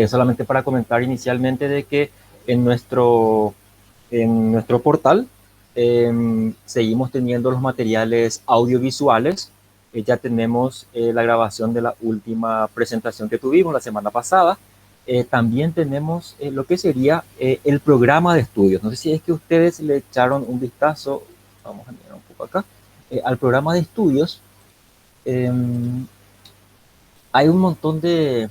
Solamente para comentar inicialmente de que en nuestro, en nuestro portal seguimos teniendo los materiales audiovisuales. Ya tenemos la grabación de la última presentación que tuvimos la semana pasada. También tenemos lo que sería el programa de estudios. No sé si es que ustedes le echaron un vistazo, vamos a mirar un poco acá, al programa de estudios. Eh, Hay un montón de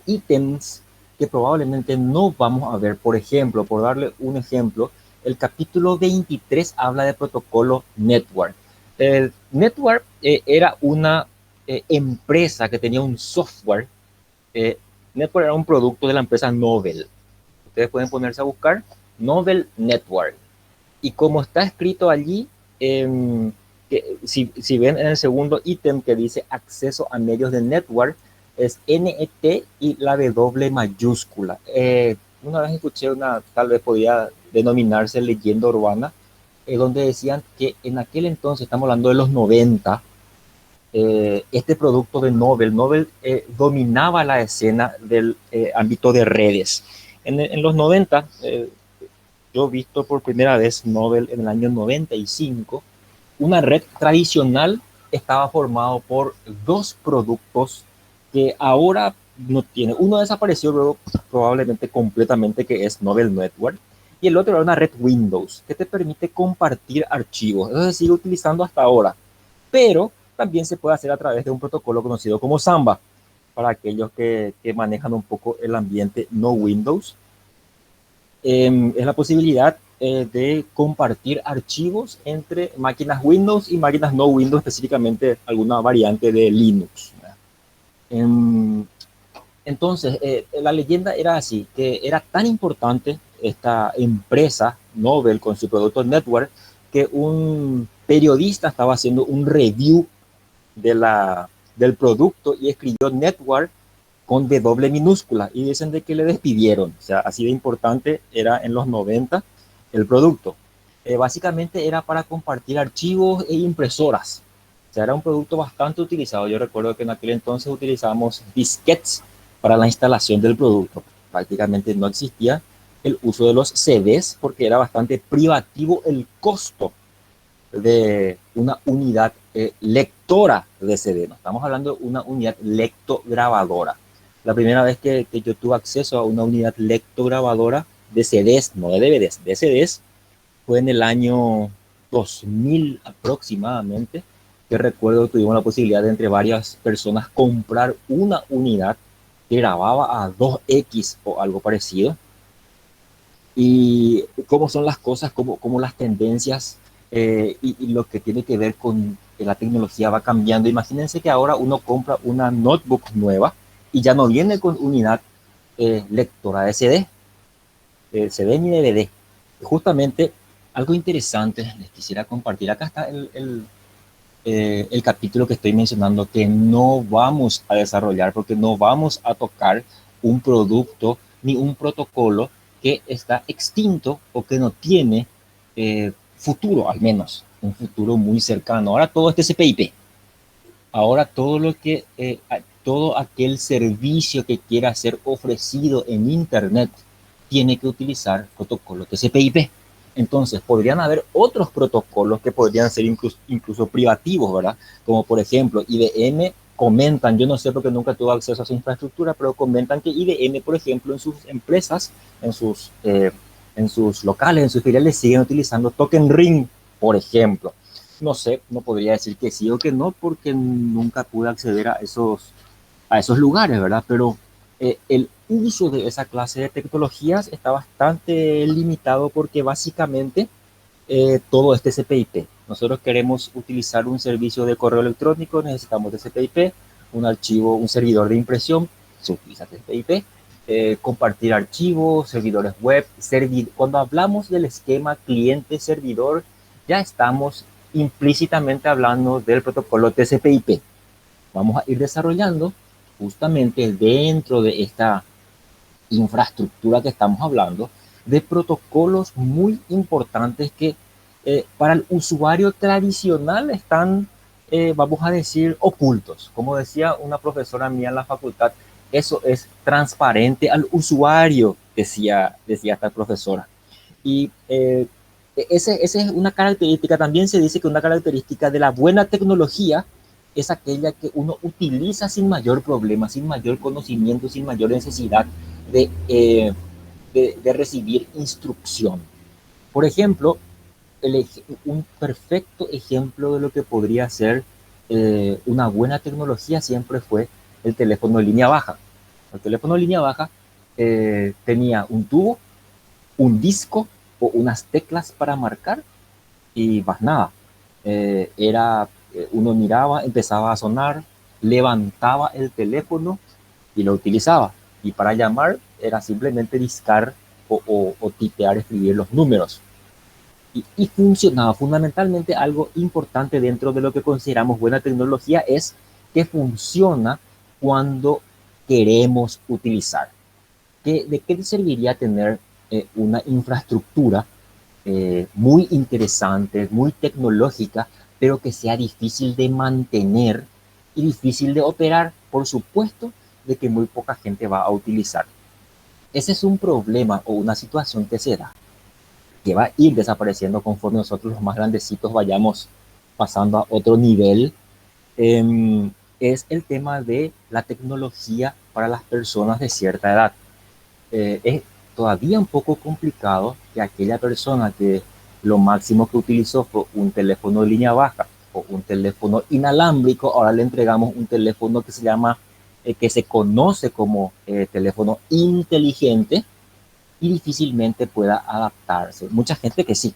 ítems que probablemente no vamos a ver. Por ejemplo, por darle un ejemplo, el capítulo 23 habla de protocolo Network. El Network era una empresa que tenía un software. eh, Network era un producto de la empresa Novell. Ustedes pueden ponerse a buscar Novell Network. Y como está escrito allí, si ven en el segundo ítem que dice acceso a medios de network, es NET y la W mayúscula. Una vez escuché una, tal vez podía denominarse leyenda urbana, donde decían que en aquel entonces, estamos hablando de los 90, este producto de Novell dominaba la escena del ámbito de redes. En los 90, yo he visto por primera vez Novell en el año 95. Una red tradicional estaba formado por dos productos que ahora no tiene. Uno desapareció luego probablemente completamente, que es Novell Network, y el otro era una red Windows que te permite compartir archivos. Eso se sigue utilizando hasta ahora, pero también se puede hacer a través de un protocolo conocido como Samba, para aquellos que manejan un poco el ambiente no Windows. Es la posibilidad de compartir archivos entre máquinas Windows y máquinas no Windows, específicamente alguna variante de Linux. Entonces, la leyenda era así, que era tan importante esta empresa Novell con su producto Network, que un periodista estaba haciendo un review del producto y escribió Network con W minúscula, y dicen de que le despidieron. O sea, así de importante era en los 90 el producto. Básicamente era para compartir archivos e impresoras. O sea, era un producto bastante utilizado. Yo recuerdo que en aquel entonces utilizábamos disquetes para la instalación del producto. Prácticamente no existía el uso de los CDs porque era bastante privativo el costo de una unidad lectora de CD. No estamos hablando de una unidad lectograbadora. La primera vez que yo tuve acceso a una unidad lectograbadora de CDs, no de DVDs, de CDs, fue en el año 2000 aproximadamente, que recuerdo que tuvimos la posibilidad de entre varias personas comprar una unidad que grababa a 2X o algo parecido. Y cómo son las cosas, cómo las tendencias y lo que tiene que ver con que la tecnología va cambiando. Imagínense que ahora uno compra una notebook nueva y ya no viene con unidad lectora de CD, CD ni DVD. Justamente algo interesante les quisiera compartir. Acá está el capítulo que estoy mencionando, que no vamos a desarrollar porque no vamos a tocar un producto ni un protocolo que está extinto o que no tiene futuro, al menos un futuro muy cercano. Ahora todo este TCP/IP, ahora todo lo que, todo aquel servicio que quiera ser ofrecido en Internet tiene que utilizar protocolo TCP/IP. Entonces, podrían haber otros protocolos que podrían ser incluso privativos, ¿verdad? Como por ejemplo, IBM comentan, yo no sé porque nunca tuve acceso a su infraestructura, pero comentan que IBM, por ejemplo, en sus empresas, en sus locales, en sus filiales, siguen utilizando Token Ring, por ejemplo. No sé, no podría decir que sí o que no, porque nunca pude acceder a esos lugares, ¿verdad? Pero el uso de esa clase de tecnologías está bastante limitado porque básicamente todo es TCP/IP. Nosotros queremos utilizar un servicio de correo electrónico, necesitamos TCP/IP, un archivo, un servidor de impresión, se utiliza TCP/IP, compartir archivos, servidores web, cuando hablamos del esquema cliente-servidor, ya estamos implícitamente hablando del protocolo TCP/IP. Vamos a ir desarrollando justamente dentro de esta infraestructura que estamos hablando, de protocolos muy importantes que para el usuario tradicional están, vamos a decir, ocultos. Como decía una profesora mía en la facultad, Eso es transparente al usuario, decía esta profesora. Y esa es una característica, también se dice que una característica de la buena tecnología es aquella que uno utiliza sin mayor problema, sin mayor conocimiento, sin mayor necesidad de, de recibir instrucción. Por ejemplo, un perfecto ejemplo de lo que podría ser una buena tecnología siempre fue el teléfono de línea baja. El teléfono de línea baja tenía un tubo, un disco o unas teclas para marcar y más nada. Uno miraba, empezaba a sonar, levantaba el teléfono y lo utilizaba. Y para llamar era simplemente discar o tipear, escribir los números. Y funcionaba. Fundamentalmente, algo importante dentro de lo que consideramos buena tecnología es que funciona cuando queremos utilizar. ¿De qué te serviría tener una infraestructura muy interesante, muy tecnológica, pero que sea difícil de mantener y difícil de operar? Por supuesto de que muy poca gente va a utilizar. Ese es un problema o una situación que se da, que va a ir desapareciendo conforme nosotros los más grandecitos vayamos pasando a otro nivel. Es el tema de la tecnología para las personas de cierta edad. Es todavía un poco complicado que aquella persona que lo máximo que utilizó fue un teléfono de línea baja o un teléfono inalámbrico, ahora le entregamos un teléfono que se llama, que se conoce como teléfono inteligente, y difícilmente pueda adaptarse. Mucha gente que sí,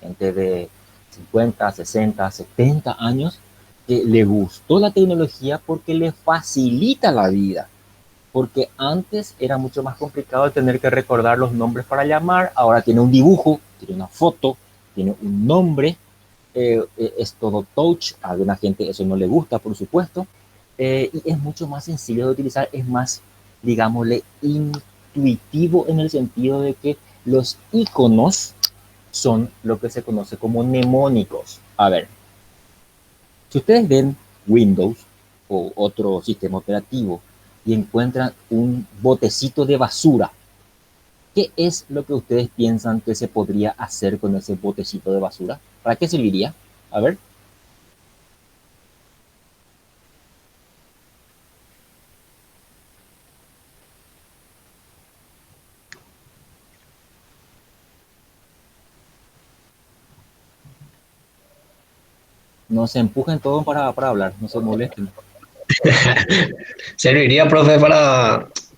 gente de 50, 60, 70 años que le gustó la tecnología porque le facilita la vida. Porque antes era mucho más complicado tener que recordar los nombres para llamar, ahora tiene un dibujo, tiene una foto, tiene un nombre, es todo touch, a alguna gente eso no le gusta, por supuesto, y es mucho más sencillo de utilizar, es más, digámosle, intuitivo en el sentido de que los iconos son lo que se conoce como mnemónicos. A ver, si ustedes ven Windows o otro sistema operativo y encuentran un botecito de basura, ¿qué es lo que ustedes piensan que se podría hacer con ese botecito de basura? ¿Para qué serviría? A ver. No se empujen todos para hablar, no se molesten. Serviría, profe,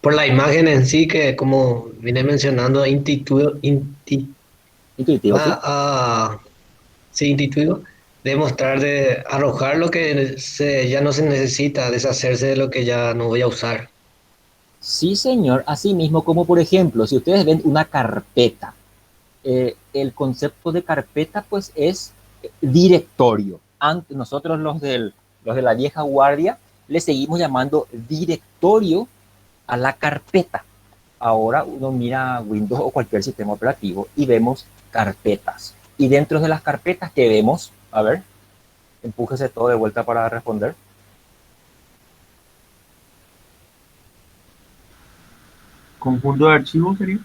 por la imagen en sí, que como vine mencionando, Intuitivo, ¿sí? sí, intuitivo, demostrar de arrojar lo que ya no se necesita, deshacerse de lo que ya no voy a usar. Sí, señor. Así mismo como, por ejemplo, si ustedes ven una carpeta, el concepto de carpeta pues es directorio. Antes, nosotros los de la vieja guardia le seguimos llamando directorio a la carpeta. Ahora uno mira Windows o cualquier sistema operativo y vemos carpetas. Y dentro de las carpetas que vemos, a ver, empújese todo de vuelta para responder. Conjunto de archivos sería.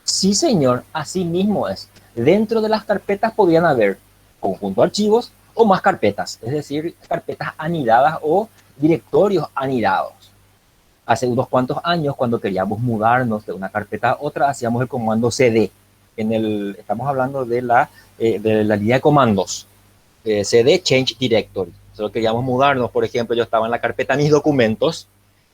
Sí, señor, así mismo es. Dentro de las carpetas podían haber conjunto de archivos o más carpetas, es decir, carpetas anidadas o directorios anidados. Hace unos cuantos años, cuando queríamos mudarnos de una carpeta a otra, hacíamos el comando cd. Estamos hablando de la línea de comandos, cd change directory. Solo queríamos mudarnos, por ejemplo, yo estaba en la carpeta mis documentos,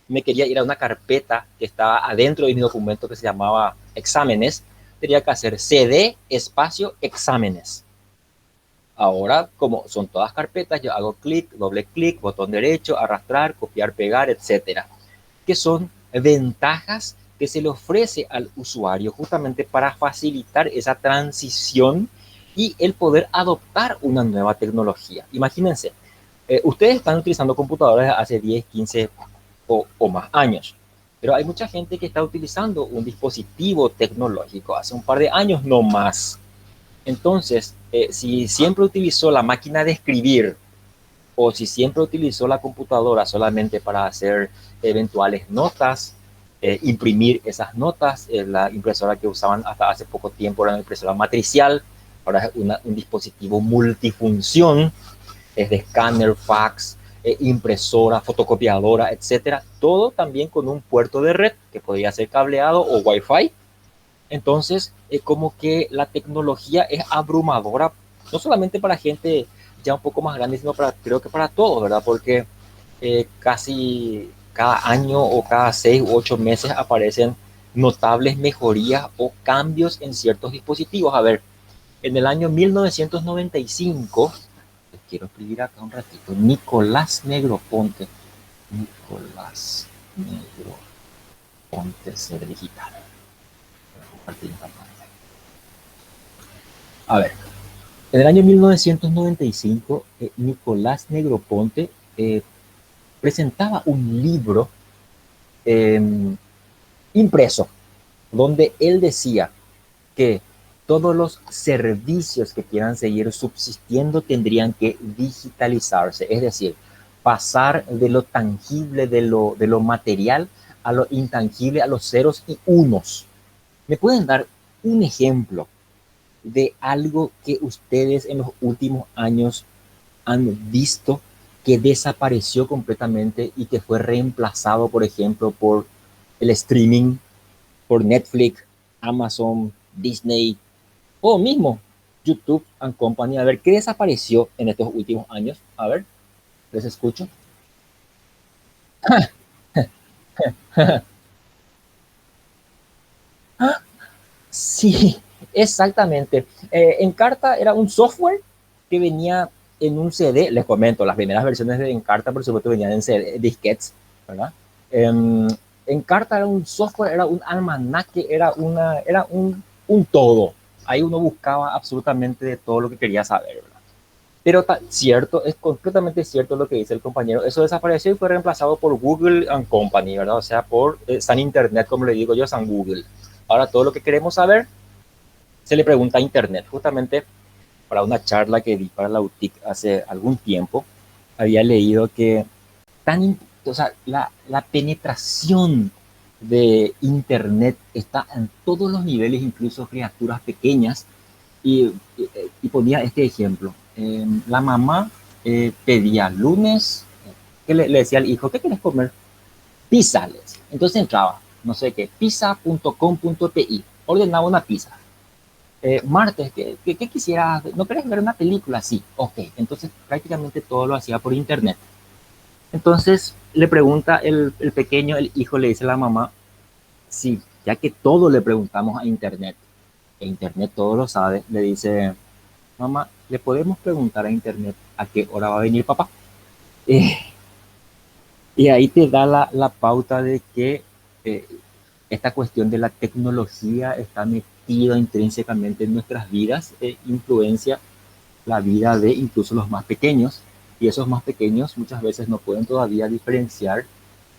me quería ir a una carpeta que estaba adentro de mi documento que se llamaba exámenes, tenía que hacer cd espacio exámenes. Ahora, como son todas carpetas, yo hago clic, doble clic, botón derecho, arrastrar, copiar, pegar, etcétera, que son ventajas que se le ofrece al usuario justamente para facilitar esa transición y el poder adoptar una nueva tecnología. Imagínense, ustedes están utilizando computadoras hace 10, 15 o más años. Pero hay mucha gente que está utilizando un dispositivo tecnológico hace un par de años no más. Entonces, si siempre utilizó la máquina de escribir o si siempre utilizó la computadora solamente para hacer eventuales notas, imprimir esas notas. La impresora que usaban hasta hace poco tiempo era una impresora matricial, ahora es un dispositivo multifunción, es de escáner, fax, impresora, fotocopiadora, etcétera. Todo también con un puerto de red que podría ser cableado o Wi-Fi. Entonces, como que la tecnología es abrumadora, no solamente para gente ya un poco más grande, sino creo que para todos, ¿verdad? Porque casi cada año o cada 6 u 8 meses aparecen notables mejorías o cambios en ciertos dispositivos. A ver, en el año 1995, quiero escribir acá un ratito, Nicolás Negroponte, Nicolás Negroponte, ser digital. A ver, en el año 1995, Nicolás Negroponte presentaba un libro eh, impreso, donde él decía que todos los servicios que quieran seguir subsistiendo tendrían que digitalizarse, es decir, pasar de lo tangible, de lo material, a lo intangible, a los ceros y unos. ¿Me pueden dar un ejemplo de algo que ustedes en los últimos años han visto que desapareció completamente y que fue reemplazado, por ejemplo, por el streaming, por Netflix, Amazon, Disney o mismo YouTube and Company? A ver, ¿qué desapareció en estos últimos años? A ver, les escucho. Sí, exactamente. Encarta era un software que venía en un CD, les comento, las primeras versiones de Encarta, por supuesto, venían en CD, disquetes, ¿verdad? Encarta era un software, era un almanaque, era un todo. Ahí uno buscaba absolutamente de todo lo que quería saber, ¿verdad? Pero cierto, es completamente cierto lo que dice el compañero. Eso desapareció y fue reemplazado por Google and Company, ¿verdad? O sea, por San Internet, como le digo yo, San Google. Ahora todo lo que queremos saber se le pregunta a Internet. Justamente para una charla que di para la UTIC hace algún tiempo, había leído que o sea, la penetración de Internet está en todos los niveles, incluso criaturas pequeñas. Y ponía este ejemplo. La mamá pedía lunes, que le decía al hijo, ¿qué quieres comer? Pizza. Entonces entraba, no sé qué, pizza.com.pi, ordenaba una pizza. Martes, ¿qué quisieras? ¿No querés ver una película? Sí, ok. Entonces prácticamente todo lo hacía por internet. Entonces le pregunta el pequeño, el hijo le dice a la mamá, sí, ya que todo le preguntamos a internet, e internet todo lo sabe, le dice, mamá, ¿le podemos preguntar a internet a qué hora va a venir papá? Eh, y ahí te da la pauta de que eh, esta cuestión de la tecnología está metida intrínsecamente en nuestras vidas e influencia la vida de incluso los más pequeños. Y esos más pequeños muchas veces no pueden todavía diferenciar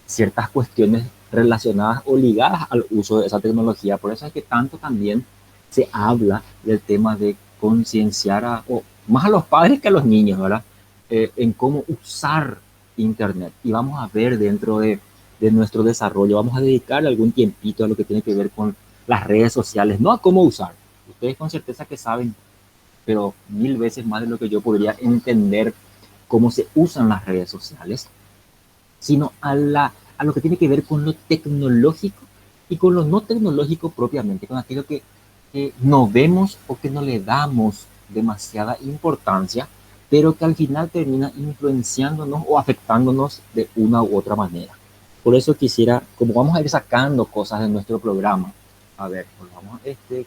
ciertas cuestiones relacionadas o ligadas al uso de esa tecnología. Por eso es que tanto también se habla del tema de concienciar o más a los padres que a los niños, ¿verdad? En cómo usar Internet. Y vamos a ver dentro de nuestro desarrollo, vamos a dedicar algún tiempito a lo que tiene que ver con las redes sociales, no a cómo usar. Ustedes con certeza que saben, pero 1000 veces más de lo que yo podría entender cómo se usan las redes sociales, sino a lo que tiene que ver con lo tecnológico y con lo no tecnológico propiamente, con aquello que no vemos o que no le damos demasiada importancia, pero que al final termina influenciándonos o afectándonos de una u otra manera. Por eso quisiera, como vamos a ir sacando cosas de nuestro programa, a ver, volvamos a compartir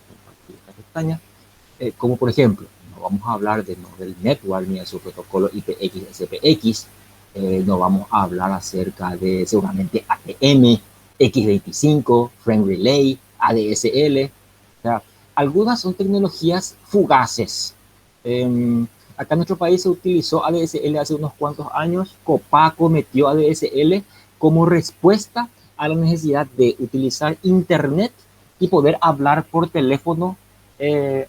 esta pestaña, como por ejemplo, no vamos a hablar del network ni de su protocolo IPX, SPX, no vamos a hablar acerca de seguramente ATM, X25, Frame Relay, ADSL. O sea, algunas son tecnologías fugaces. Acá en nuestro país se utilizó ADSL hace unos cuantos años. Copaco metió ADSL como respuesta a la necesidad de utilizar Internet y poder hablar por teléfono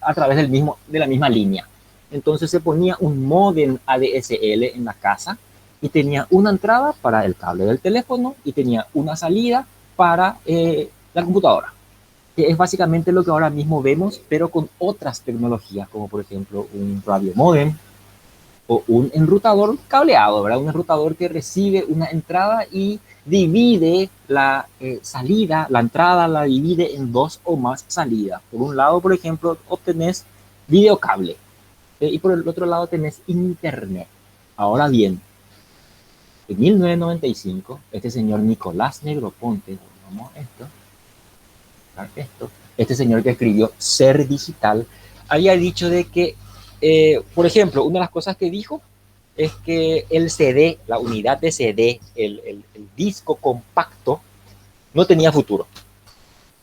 a través de la misma línea. Entonces se ponía un módem ADSL en la casa y tenía una entrada para el cable del teléfono y tenía una salida para la computadora, que es básicamente lo que ahora mismo vemos, pero con otras tecnologías, como por ejemplo un radio modem o un enrutador cableado, ¿verdad? Un enrutador que recibe una entrada y divide la salida, la entrada la divide en dos o más salidas. Por un lado, por ejemplo, obtenés videocable y por el otro lado tenés internet. Ahora bien, en 1995, este señor Nicolás Negroponte, vamos esto, este señor que escribió Ser Digital, había dicho de que, por ejemplo, una de las cosas que dijo es que el CD, la unidad de CD, el disco compacto, no tenía futuro.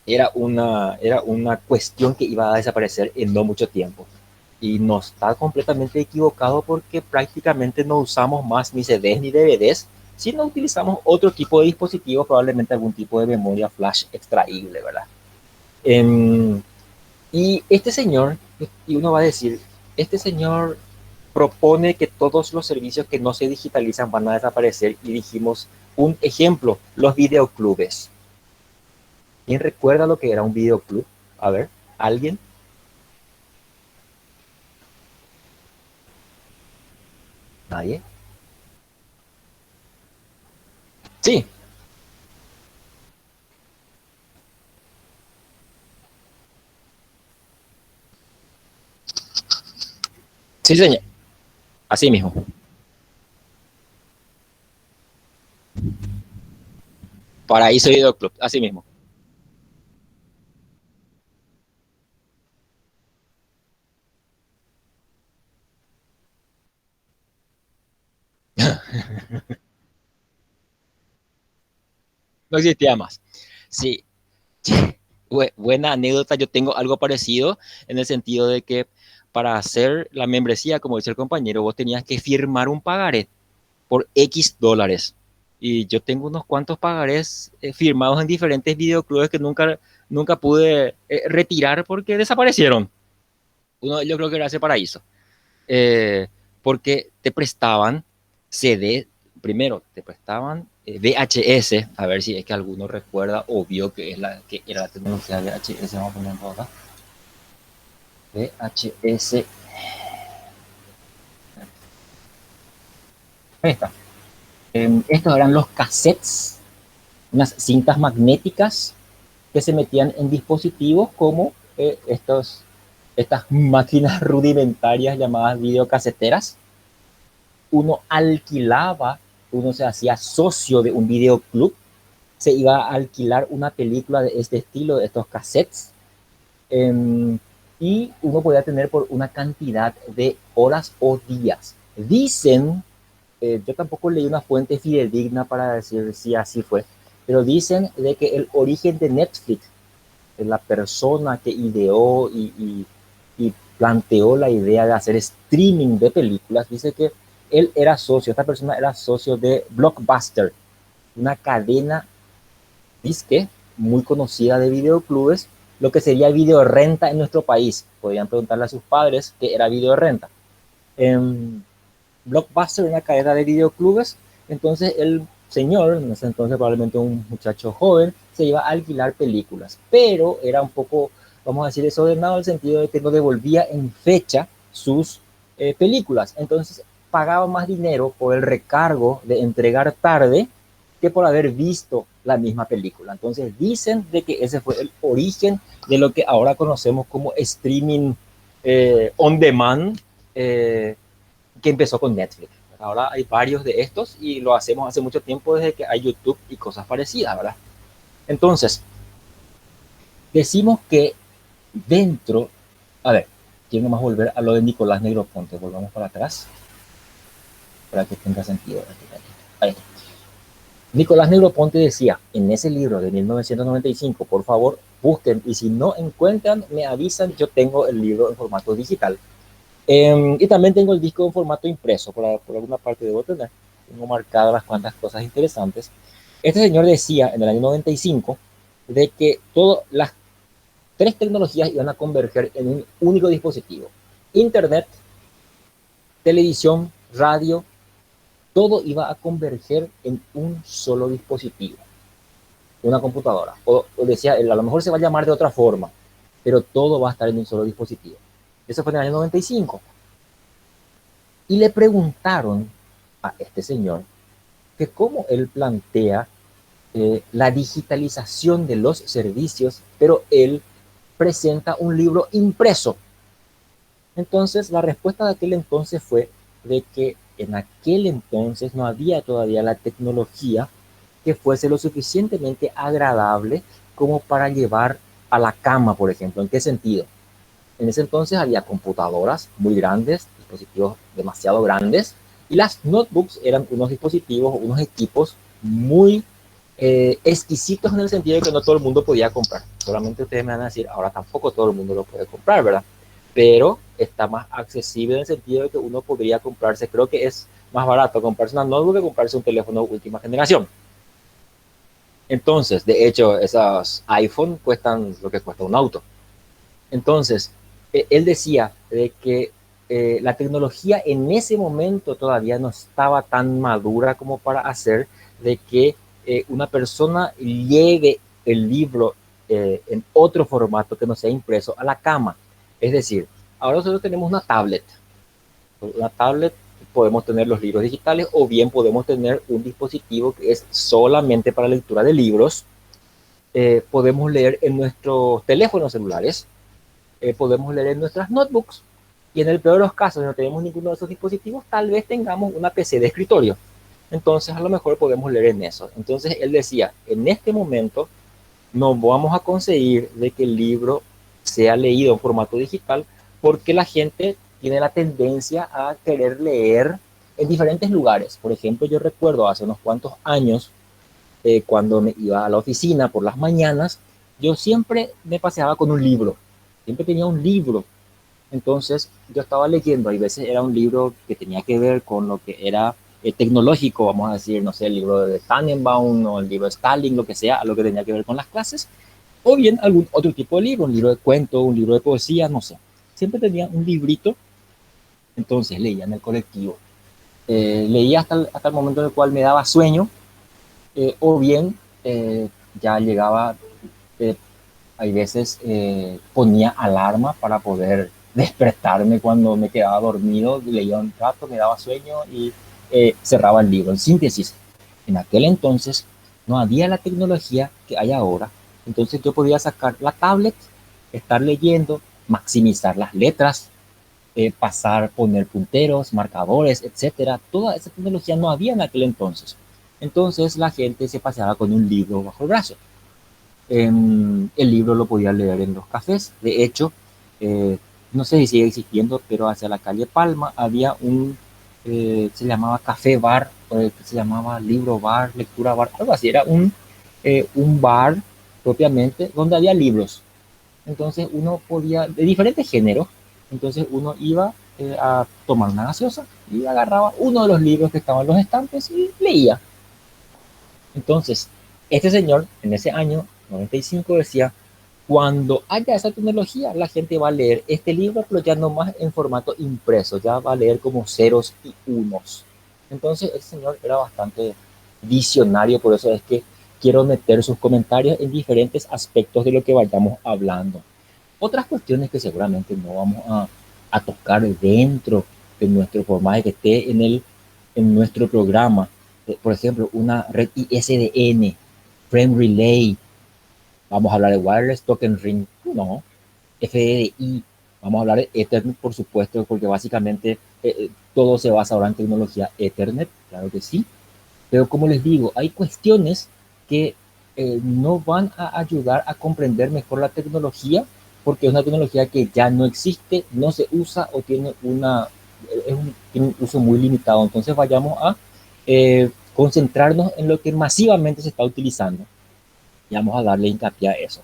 Era una cuestión que iba a desaparecer en no mucho tiempo. Y no está completamente equivocado porque prácticamente no usamos más ni CDs ni DVDs, sino utilizamos otro tipo de dispositivos, probablemente algún tipo de memoria flash extraíble, ¿verdad? Y este señor, y uno va a decir, este señor propone que todos los servicios que no se digitalizan van a desaparecer y dijimos un ejemplo, los videoclubes. ¿Quién recuerda lo que era un videoclub? A ver, ¿alguien? ¿Nadie? Sí, sí, señor. Así mismo. Paraíso Videoclub, así mismo. No existía más. Sí, buena anécdota. Yo tengo algo parecido en el sentido de que para hacer la membresía, como dice el compañero, vos tenías que firmar un pagaré por X dólares. Y yo tengo unos cuantos pagarés firmados en diferentes videoclubes que nunca pude retirar porque desaparecieron. Uno, yo creo que era ese paraíso. Eh, Porque te prestaban CD, primero te prestaban VHS, a ver si es que alguno recuerda o vio que era la tecnología VHS, vamos a poner en acá. VHS, ahí está. Estos eran los cassettes, unas cintas magnéticas que se metían en dispositivos como estas máquinas rudimentarias llamadas videocaseteras. Uno alquilaba, uno se hacía socio de un videoclub, se iba a alquilar una película de este estilo, de estos cassettes, y uno podía tener por una cantidad de horas o días. Dicen, yo tampoco leí una fuente fidedigna para decir si así fue, pero dicen de que el origen de Netflix, la persona que ideó y planteó la idea de hacer streaming de películas, dice que él era socio, esta persona era socio de Blockbuster, una cadena disque muy conocida de videoclubes, lo que sería video renta en nuestro país. Podrían preguntarle a sus padres qué era video renta. Blockbuster era una cadena de videoclubes, entonces el señor, en ese entonces probablemente un muchacho joven, se iba a alquilar películas, pero era un poco, vamos a decir, desordenado en el sentido de que no devolvía en fecha sus películas. Entonces pagaba más dinero por el recargo de entregar tarde que por haber visto la misma película. Entonces dicen de que ese fue el origen de lo que ahora conocemos como streaming on demand, que empezó con Netflix. Ahora hay varios de estos y lo hacemos hace mucho tiempo desde que hay YouTube y cosas parecidas, ¿verdad? Entonces, decimos que dentro, a ver, quiero más volver a lo de Nicolás Negroponte, volvamos para atrás para que tenga sentido. Ahí. Nicolás Negroponte decía en ese libro de 1995, por favor, busquen y si no encuentran, me avisan, yo tengo el libro en formato digital. Y también tengo el disco en formato impreso, por alguna parte debo tener. Tengo marcadas las cuantas cosas interesantes. Este señor decía en el año 95 de que todas las tres tecnologías iban a converger en un único dispositivo. Internet, televisión, radio, todo iba a converger en un solo dispositivo, una computadora. O decía, a lo mejor se va a llamar de otra forma, pero todo va a estar en un solo dispositivo. Eso fue en el año 95. Y le preguntaron a este señor que cómo él plantea la digitalización de los servicios, pero él presenta un libro impreso. Entonces, la respuesta de aquel entonces fue de que en aquel entonces no había todavía la tecnología que fuese lo suficientemente agradable como para llevar a la cama, por ejemplo. ¿En qué sentido? En ese entonces había computadoras muy grandes, dispositivos demasiado grandes, y las notebooks eran unos dispositivos, unos equipos muy exquisitos en el sentido de que no todo el mundo podía comprar. Solamente ustedes me van a decir, ahora tampoco todo el mundo lo puede comprar, ¿verdad? Pero está más accesible en el sentido de que uno podría comprarse, creo que es más barato comprarse una notebook que comprarse un teléfono de última generación. Entonces, de hecho, esos iPhone cuestan lo que cuesta un auto. Entonces, él decía de que la tecnología en ese momento todavía no estaba tan madura como para hacer de que una persona lleve el libro en otro formato que no sea impreso a la cama. Es decir, ahora nosotros tenemos una tablet. Una tablet podemos tener los libros digitales o bien podemos tener un dispositivo que es solamente para lectura de libros. Podemos leer en nuestros teléfonos celulares, podemos leer en nuestras notebooks y en el peor de los casos, si no tenemos ninguno de esos dispositivos, tal vez tengamos una PC de escritorio. Entonces, a lo mejor podemos leer en eso. Entonces, él decía, en este momento no vamos a conseguir de que el libro sea leído en formato digital porque la gente tiene la tendencia a querer leer en diferentes lugares. Por ejemplo, yo recuerdo hace unos cuantos años, cuando me iba a la oficina por las mañanas, yo siempre me paseaba con un libro. Siempre tenía un libro. Entonces, yo estaba leyendo, hay veces era un libro que tenía que ver con lo que era tecnológico, vamos a decir, no sé, el libro de Tannenbaum o el libro de Stalin, lo que sea, lo que tenía que ver con las clases, o bien algún otro tipo de libro, un libro de cuento, un libro de poesía, no sé. Siempre tenía un librito, entonces leía en el colectivo. Leía hasta el momento en el cual me daba sueño, o bien ya llegaba, eh, hay veces ponía alarma para poder despertarme cuando me quedaba dormido, leía un rato, me daba sueño y cerraba el libro. En síntesis, en aquel entonces no había la tecnología que hay ahora, entonces yo podía sacar la tablet, estar leyendo, maximizar las letras, pasar, poner punteros, marcadores, etcétera. Toda esa tecnología no había en aquel entonces. Entonces la gente se paseaba con un libro bajo el brazo. El libro lo podía leer en los cafés. De hecho, no sé si sigue existiendo, pero hacia la calle Palma había se llamaba café bar, se llamaba libro bar, lectura bar, algo así. Era un bar propiamente donde había libros. Entonces uno podía, de diferentes géneros, entonces uno iba a tomar una gaseosa y agarraba uno de los libros que estaban en los estantes y leía. Entonces, este señor en ese año 95 decía, cuando haya esa tecnología, la gente va a leer este libro, pero ya no más en formato impreso, ya va a leer como ceros y unos. Entonces, el señor era bastante visionario, por eso es que quiero meter sus comentarios en diferentes aspectos de lo que vayamos hablando. Otras cuestiones que seguramente no vamos a tocar dentro de nuestro formato que esté en nuestro programa. Por ejemplo, una red ISDN, Frame Relay, vamos a hablar de Wireless Token Ring, no, FDDI, vamos a hablar de Ethernet, por supuesto, porque básicamente todo se basa ahora en tecnología Ethernet, claro que sí, pero como les digo, hay cuestiones que no van a ayudar a comprender mejor la tecnología, porque es una tecnología que ya no existe, no se usa o tiene tiene un uso muy limitado. Entonces vayamos a concentrarnos en lo que masivamente se está utilizando y vamos a darle hincapié a eso.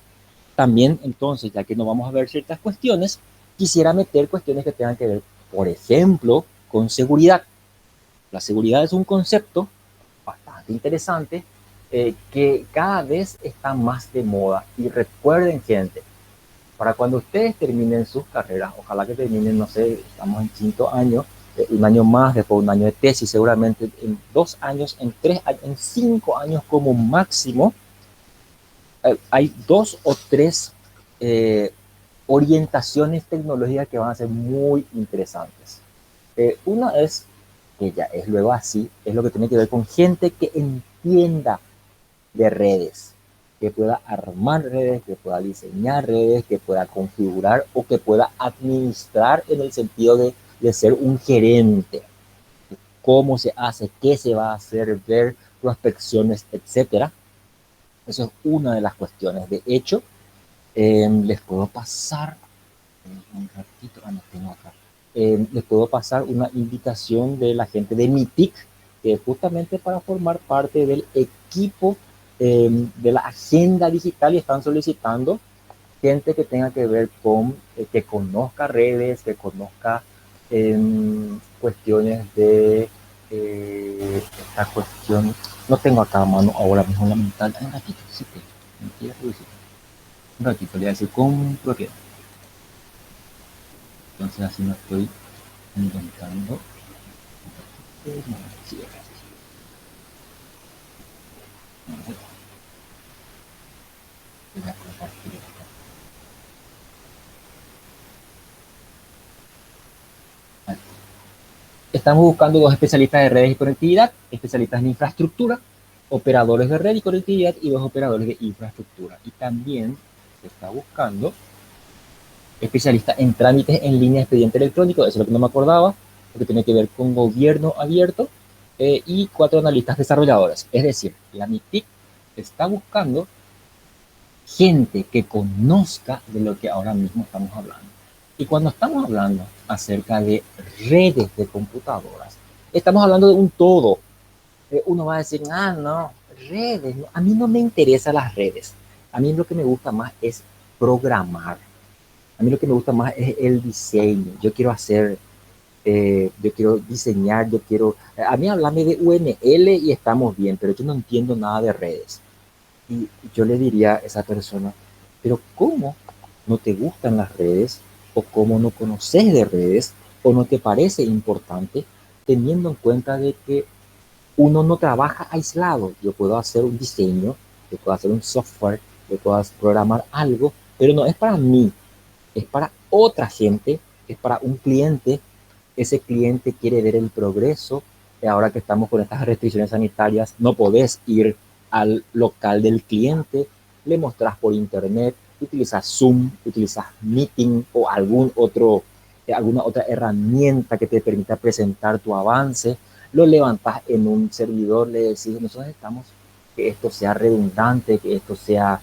También, entonces, ya que no vamos a ver ciertas cuestiones, quisiera meter cuestiones que tengan que ver, por ejemplo, con seguridad. La seguridad es un concepto bastante interesante que cada vez está más de moda. Y recuerden, gente, para cuando ustedes terminen sus carreras, ojalá que terminen, no sé, estamos en 5º año, un año más, después un año de tesis, seguramente en 2 años, en 3 años, en 5 años como máximo, hay 2 o 3 orientaciones tecnológicas que van a ser muy interesantes. Una es, que ya es luego así, es lo que tiene que ver con gente que entienda de redes, que pueda armar redes, que pueda diseñar redes, que pueda configurar o que pueda administrar en el sentido de ser un gerente. Cómo se hace, qué se va a hacer, ver prospecciones, etcétera. Eso es una de las cuestiones. De hecho, les puedo pasar un ratito, no tengo acá. Les puedo pasar una invitación de la gente de MITIC, que es justamente para formar parte del equipo de la agenda digital y están solicitando gente que tenga que ver con, que conozca redes, que conozca cuestiones de esta cuestión. No tengo acá a mano ahora mismo la mental. Un ratito, sí, un ratito, le voy a decir con propiedad. Entonces así no estoy inventando. Sí, estamos buscando 2 especialistas de redes y conectividad, especialistas en infraestructura, operadores de red y conectividad y 2 operadores de infraestructura. Y también se está buscando especialistas en trámites en línea de expediente electrónico, eso es lo que no me acordaba, lo que tiene que ver con gobierno abierto, y 4 analistas desarrolladores. Es decir, la MITIC está buscando gente que conozca de lo que ahora mismo estamos hablando. Y cuando estamos hablando acerca de redes de computadoras, estamos hablando de un todo. Uno va a decir, no, redes, no. A mí no me interesan las redes. A mí lo que me gusta más es programar. A mí lo que me gusta más es el diseño. Yo quiero hacer, yo quiero diseñar, yo quiero... A mí háblame de UNL y estamos bien, pero yo no entiendo nada de redes. Y yo le diría a esa persona, pero ¿cómo no te gustan las redes? ¿O cómo no conoces de redes? ¿O no te parece importante? Teniendo en cuenta de que uno no trabaja aislado. Yo puedo hacer un diseño, yo puedo hacer un software, yo puedo programar algo, pero no es para mí, es para otra gente, es para un cliente. Ese cliente quiere ver el progreso. Ahora que estamos con estas restricciones sanitarias, no podés ir al local del cliente, le mostrás por internet, utilizas Zoom, utilizas Meeting o alguna otra herramienta que te permita presentar tu avance, lo levantas en un servidor, le decís, nosotros necesitamos que esto sea redundante, que sea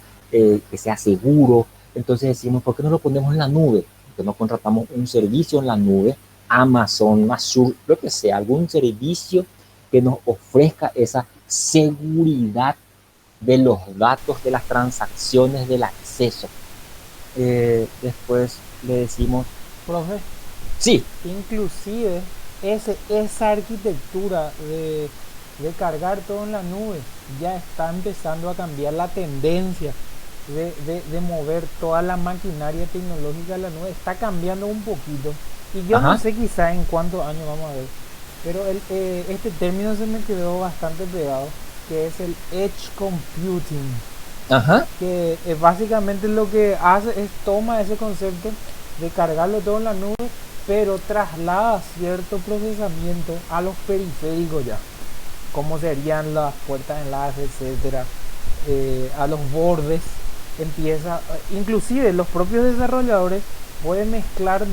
seguro. Entonces decimos, ¿por qué no lo ponemos en la nube? Que no contratamos un servicio en la nube, Amazon, Azure, lo que sea, algún servicio que nos ofrezca esa seguridad de los datos, de las transacciones, del acceso. Después le decimos, Profe, sí, inclusive esa arquitectura de cargar todo en la nube ya está empezando a cambiar la tendencia de mover toda la maquinaria tecnológica a la nube. Está cambiando un poquito. Y yo no sé quizá en cuántos años vamos a ver. Pero este término se me quedó bastante pegado, que es el Edge Computing. Que básicamente lo que hace es toma ese concepto de cargarlo todo en la nube, pero traslada cierto procesamiento a los periféricos ya, como serían las puertas de enlace, etcétera, a los bordes. Inclusive los propios desarrolladores pueden mezclarse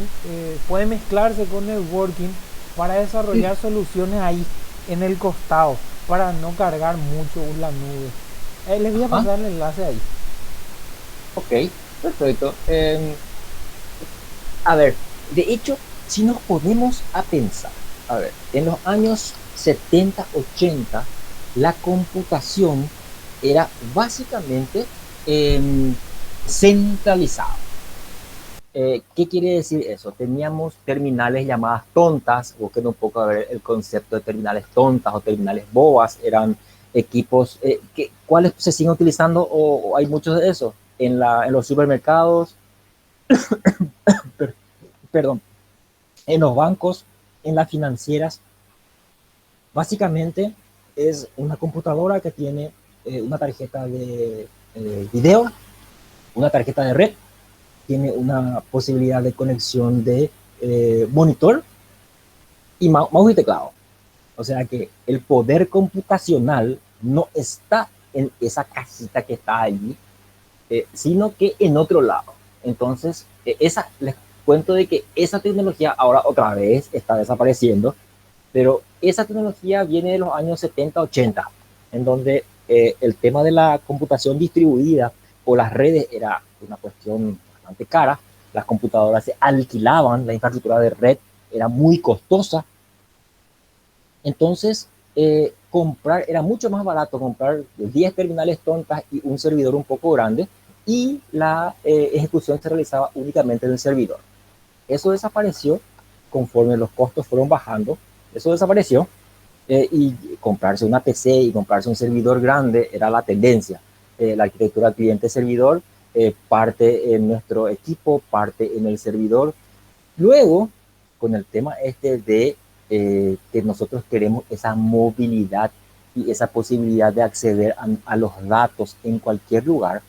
con networking para desarrollar soluciones ahí en el costado, para no cargar mucho la nube. Les voy a pasar el enlace ahí. Ok, perfecto. A ver, de hecho, si nos ponemos a pensar, a ver, en los años 70, 80, la computación era básicamente centralizada. ¿Qué quiere decir eso? Teníamos terminales llamadas tontas, busquen un poco a ver el concepto de terminales tontas o terminales bobas, eran equipos, ¿cuáles se siguen utilizando o hay muchos de esos? En los supermercados, perdón, en los bancos, en las financieras, básicamente es una computadora que tiene una tarjeta de video, una tarjeta de red, tiene una posibilidad de conexión de monitor y mouse y teclado. O sea que el poder computacional no está en esa cajita que está allí, sino que en otro lado. Entonces, les cuento de que esa tecnología ahora otra vez está desapareciendo, pero esa tecnología viene de los años 70, 80, en donde el tema de la computación distribuida o las redes era una cuestión bastante cara. Las computadoras se alquilaban, la infraestructura de red era muy costosa. Entonces, era mucho más barato comprar 10 terminales tontas y un servidor un poco grande, y la ejecución se realizaba únicamente en el servidor. Eso desapareció conforme los costos fueron bajando. Eso desapareció, y comprarse una PC y comprarse un servidor grande era la tendencia. La arquitectura cliente-servidor, parte en nuestro equipo, parte en el servidor. Luego, con el tema de que nosotros queremos esa movilidad y esa posibilidad de acceder a los datos en cualquier lugar,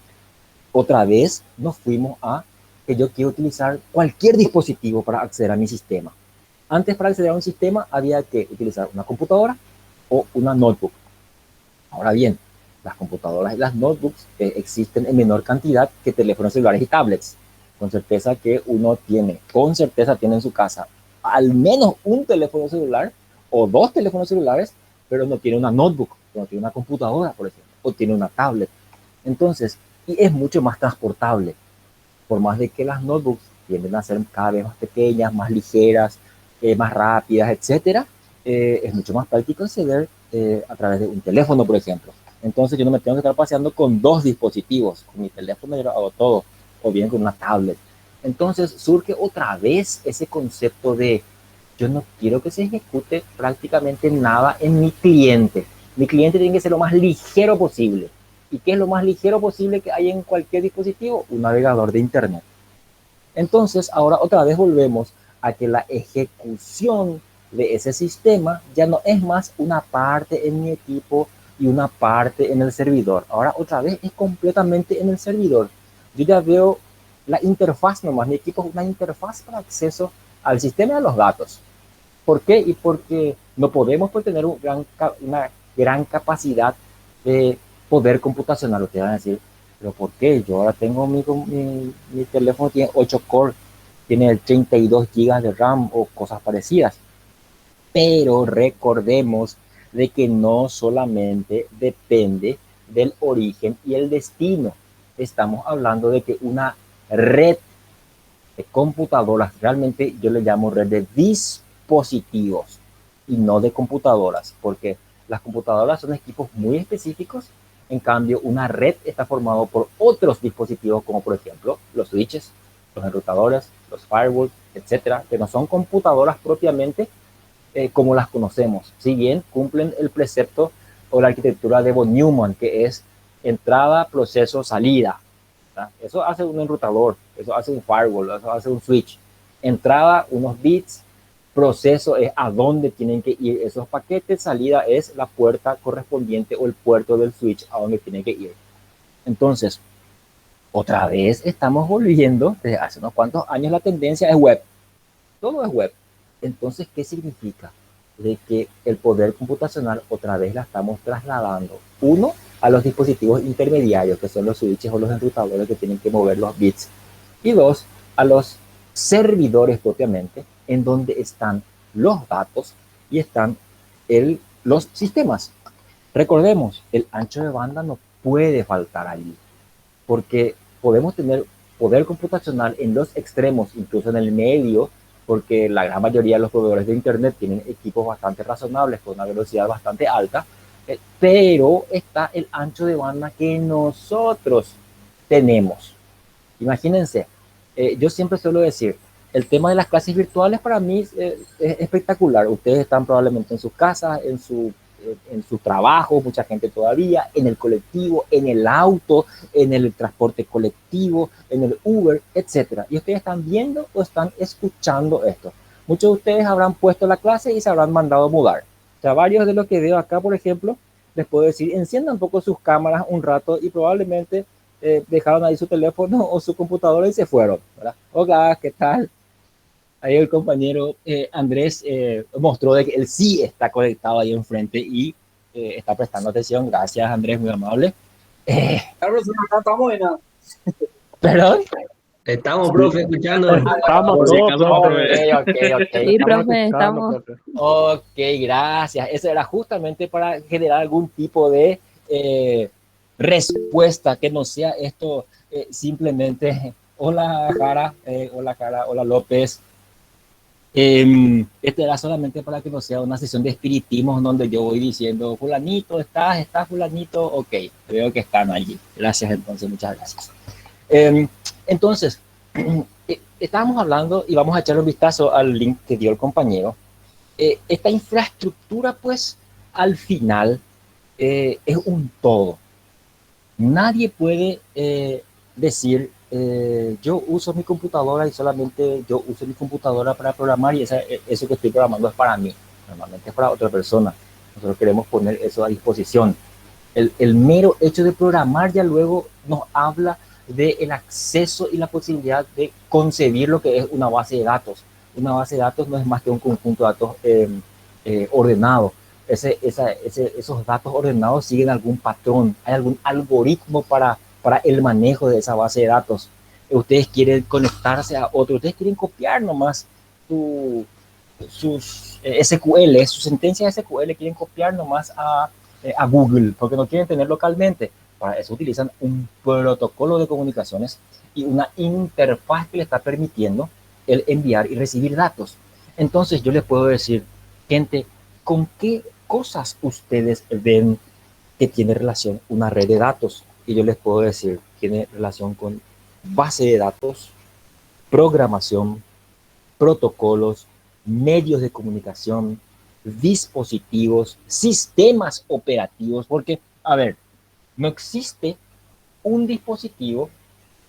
otra vez nos fuimos a que yo quiero utilizar cualquier dispositivo para acceder a mi sistema. Antes, para acceder a un sistema había que utilizar una computadora o una notebook. Ahora bien, las computadoras y las notebooks existen en menor cantidad que teléfonos celulares y tablets. Con certeza tiene en su casa al menos un teléfono celular o 2 teléfonos celulares, pero no tiene una notebook, no tiene una computadora, por ejemplo, o tiene una tablet. Entonces, y es mucho más transportable, por más de que las notebooks tienden a ser cada vez más pequeñas, más ligeras, más rápidas, etcétera. Es mucho más práctico acceder a través de un teléfono, por ejemplo. Entonces yo no me tengo que estar paseando con 2 dispositivos. Con mi teléfono yo hago todo, o bien con una tablet. Entonces surge otra vez ese concepto de yo no quiero que se ejecute prácticamente nada en mi cliente. Mi cliente tiene que ser lo más ligero posible. ¿Y qué es lo más ligero posible que hay en cualquier dispositivo? Un navegador de internet. Entonces ahora otra vez volvemos a que la ejecución de ese sistema ya no es más una parte en mi equipo y una parte en el servidor. Ahora otra vez es completamente en el servidor. Yo ya veo la interfaz nomás. Mi equipo es una interfaz para acceso al sistema y a los datos. ¿Por qué? Y porque no podemos tener una gran capacidad de poder computacional. Ustedes van a decir, ¿pero por qué? Yo ahora tengo mi teléfono, tiene 8 core, tiene 32 gigas de RAM o cosas parecidas. Pero recordemos de que no solamente depende del origen y el destino. Estamos hablando de que una red de computadoras, realmente yo le llamo red de dispositivos y no de computadoras, porque las computadoras son equipos muy específicos. En cambio, una red está formado por otros dispositivos, como por ejemplo los switches, los enrutadores, los firewalls, etcétera, que no son computadoras propiamente como las conocemos, si bien cumplen el precepto o la arquitectura de von Neumann, que es entrada, proceso, salida. ¿Tá? Eso hace un enrutador, eso hace un firewall, eso hace un switch. Entrada, unos bits, proceso es a dónde tienen que ir esos paquetes, salida es la puerta correspondiente o el puerto del switch a donde tienen que ir. Entonces, otra vez estamos volviendo, desde hace unos cuantos años la tendencia es web, todo es web. Entonces, ¿qué significa? De que el poder computacional otra vez la estamos trasladando, uno, a los dispositivos intermediarios, que son los switches o los enrutadores que tienen que mover los bits, y dos, a los servidores propiamente, en donde están los datos y están los sistemas. Recordemos, el ancho de banda no puede faltar allí, porque podemos tener poder computacional en los extremos, incluso en el medio, porque la gran mayoría de los proveedores de internet tienen equipos bastante razonables con una velocidad bastante alta, pero está el ancho de banda que nosotros tenemos. Imagínense, yo siempre suelo decir, el tema de las clases virtuales para mí es espectacular. Ustedes están probablemente en sus casas, en su trabajo, mucha gente todavía, en el colectivo, en el auto, en el transporte colectivo, en el Uber, etc. Y ustedes están viendo o están escuchando esto. muchos de ustedes habrán puesto la clase y se habrán mandado mudar. O sea, varios de los que veo acá, por ejemplo, les puedo decir, enciendan un poco sus cámaras un rato y probablemente dejaron ahí su teléfono o su computadora y se fueron, ¿verdad? Hola, ¿qué tal? Ahí el compañero Andrés mostró de que él sí está conectado ahí enfrente y está prestando atención. Gracias, Andrés, muy amable. Carlos, no estamos en nada. ¿Perdón? Estamos, profe, escuchando. Estamos Por si todos, acaso, profe. Ok. Sí, profe, escuchando, estamos. profe. Ok, gracias. Eso era justamente para generar algún tipo de respuesta que no sea esto simplemente, hola Jara, hola López. Este era solamente para que no sea una sesión de espiritismo donde yo voy diciendo, fulanito, ¿estás fulanito? Ok, veo que están allí. Gracias entonces, muchas gracias. Entonces, estábamos hablando y vamos a echar un vistazo al link que dio el compañero. Esta infraestructura, pues, al final es un todo. Nadie puede decir, yo uso mi computadora y solamente yo uso mi computadora para programar y eso que estoy programando es para mí. Normalmente es para otra persona. Nosotros queremos poner eso a disposición. El mero hecho de programar ya luego nos habla del acceso y la posibilidad de concebir lo que es una base de datos. Una base de datos no es más que un conjunto de datos ordenado. Esos datos ordenados siguen algún patrón, hay algún algoritmo para el manejo de esa base de datos. Ustedes quieren conectarse a otro, ustedes quieren copiar nomás sus SQL, sus sentencias SQL, quieren copiar nomás a Google, porque no quieren tener localmente. Para eso utilizan un protocolo de comunicaciones y una interfaz que le está permitiendo el enviar y recibir datos. Entonces yo les puedo decir, gente, ¿con qué cosas ustedes ven que tiene relación una red de datos? Y yo les puedo decir, tiene relación con base de datos, programación, protocolos, medios de comunicación, dispositivos, sistemas operativos, porque, a ver, no existe un dispositivo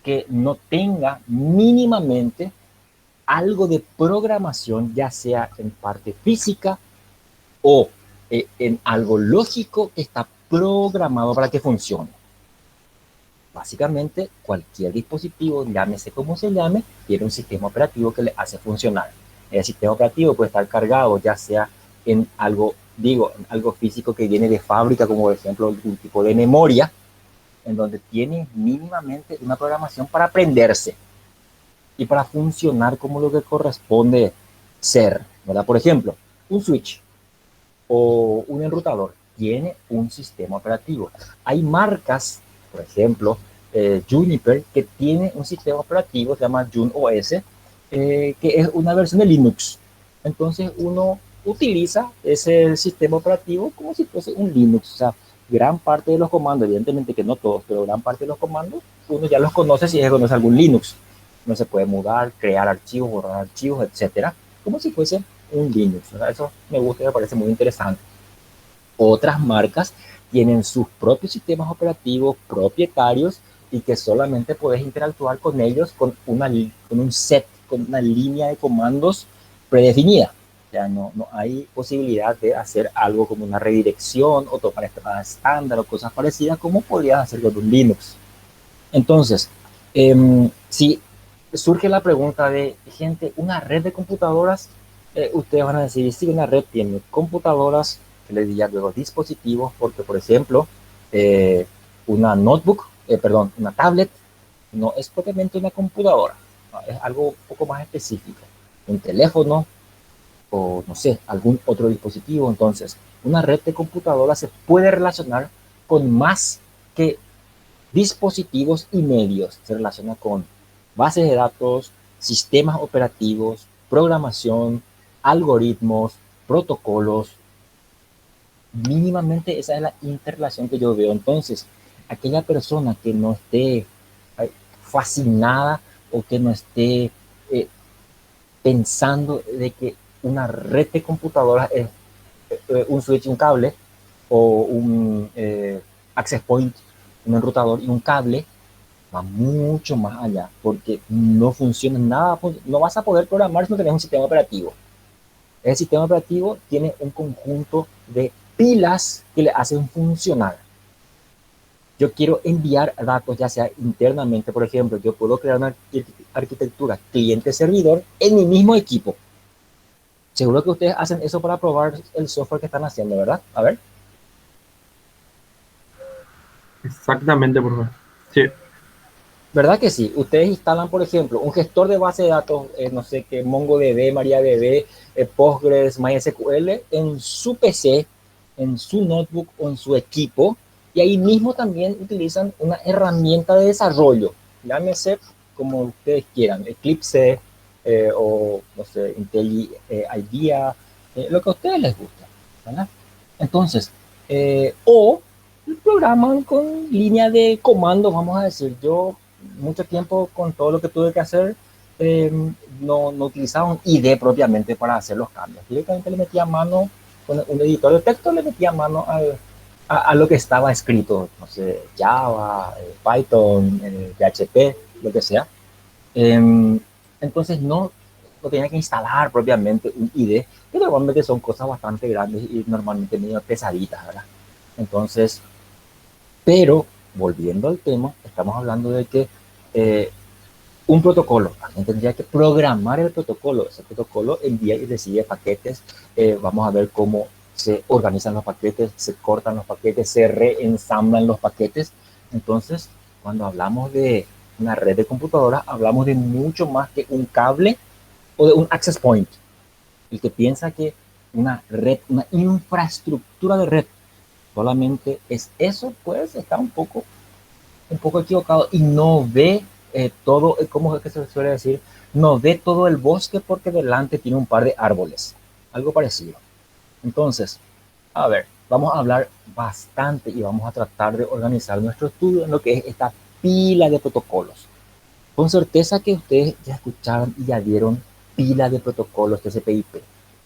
que no tenga mínimamente algo de programación, ya sea en parte física o en algo lógico que está programado para que funcione. Básicamente, cualquier dispositivo, llámese como se llame, tiene un sistema operativo que le hace funcionar. El sistema operativo puede estar cargado ya sea en algo, en algo físico que viene de fábrica, como por ejemplo un tipo de memoria, en donde tiene mínimamente una programación para aprenderse y para funcionar como lo que corresponde ser, ¿verdad? Por ejemplo, un switch o un enrutador tiene un sistema operativo. Hay marcas, por ejemplo, Juniper, que tiene un sistema operativo, se llama JunOS, que es una versión de Linux. Entonces uno utiliza ese sistema operativo como si fuese un Linux. O sea, gran parte de los comandos, evidentemente que no todos, pero gran parte de los comandos uno ya los conoce si es conoce algún Linux. No se puede mudar, crear archivos, borrar archivos, etcétera, como si fuese un Linux, ¿verdad? Eso me gusta y me parece muy interesante. Otras marcas tienen sus propios sistemas operativos propietarios y que solamente puedes interactuar con ellos con un set, con una línea de comandos predefinida. Ya no hay posibilidad de hacer algo como una redirección o tomar entradas estándar o cosas parecidas como podrías hacer con un Linux. Entonces, si surge la pregunta de, gente, una red de computadoras, ustedes van a decir, sí, una red tiene computadoras, que les diría luego dispositivos, porque por ejemplo, una notebook, una tablet, no es propiamente una computadora, ¿no? Es algo un poco más específico, un teléfono o no sé, algún otro dispositivo. Entonces, una red de computadoras se puede relacionar con más que dispositivos y medios, se relaciona con bases de datos, sistemas operativos, programación, algoritmos, protocolos. Mínimamente esa es la interrelación que yo veo. Entonces, aquella persona que no esté fascinada o que no esté pensando de que una red de computadoras es un switch, un cable o un access point, un enrutador y un cable, va mucho más allá, porque no funciona nada, no vas a poder programar si no tenés un sistema operativo. El sistema operativo tiene un conjunto de pilas que le hacen funcionar. Yo quiero enviar datos, ya sea internamente, por ejemplo, yo puedo crear una arquitectura cliente-servidor en mi mismo equipo. Seguro que ustedes hacen eso para probar el software que están haciendo, ¿verdad? A ver. Exactamente, profe. Sí, ¿Verdad que sí? Ustedes instalan, por ejemplo, un gestor de base de datos, no sé qué, MongoDB, MariaDB, Postgres, MySQL, en su PC, en su notebook o en su equipo, y ahí mismo también utilizan una herramienta de desarrollo, llámese como ustedes quieran, Eclipse o, no sé, IntelliIDEA, lo que a ustedes les guste, ¿verdad? Entonces, o programan con línea de comando, vamos a decir, yo mucho tiempo con todo lo que tuve que hacer, eh, no utilizaba un ID propiamente para hacer los cambios. Directamente le metía mano, con un editor de texto le metía mano a lo que estaba escrito, no sé, Java, Python, PHP, lo que sea. Entonces no tenía que instalar propiamente un ID, que normalmente son cosas bastante grandes y normalmente medio pesaditas, ¿verdad? Entonces, pero volviendo al tema, estamos hablando de que eh, un protocolo, alguien tendría que programar el protocolo, ese protocolo envía y recibe paquetes, vamos a ver cómo se organizan los paquetes, se cortan los paquetes, se reensamblan los paquetes. Entonces, cuando hablamos de una red de computadoras, hablamos de mucho más que un cable o de un access point. El que piensa que una red, una infraestructura de red solamente es eso, pues está un poco equivocado y no ve todo, ¿cómo es que se suele decir? No ve todo el bosque porque delante tiene un par de árboles, algo parecido. Entonces, a ver, vamos a hablar bastante y vamos a tratar de organizar nuestro estudio en lo que es esta pila de protocolos. Con certeza que ustedes ya escucharon y ya vieron pila de protocolos TCP/IP.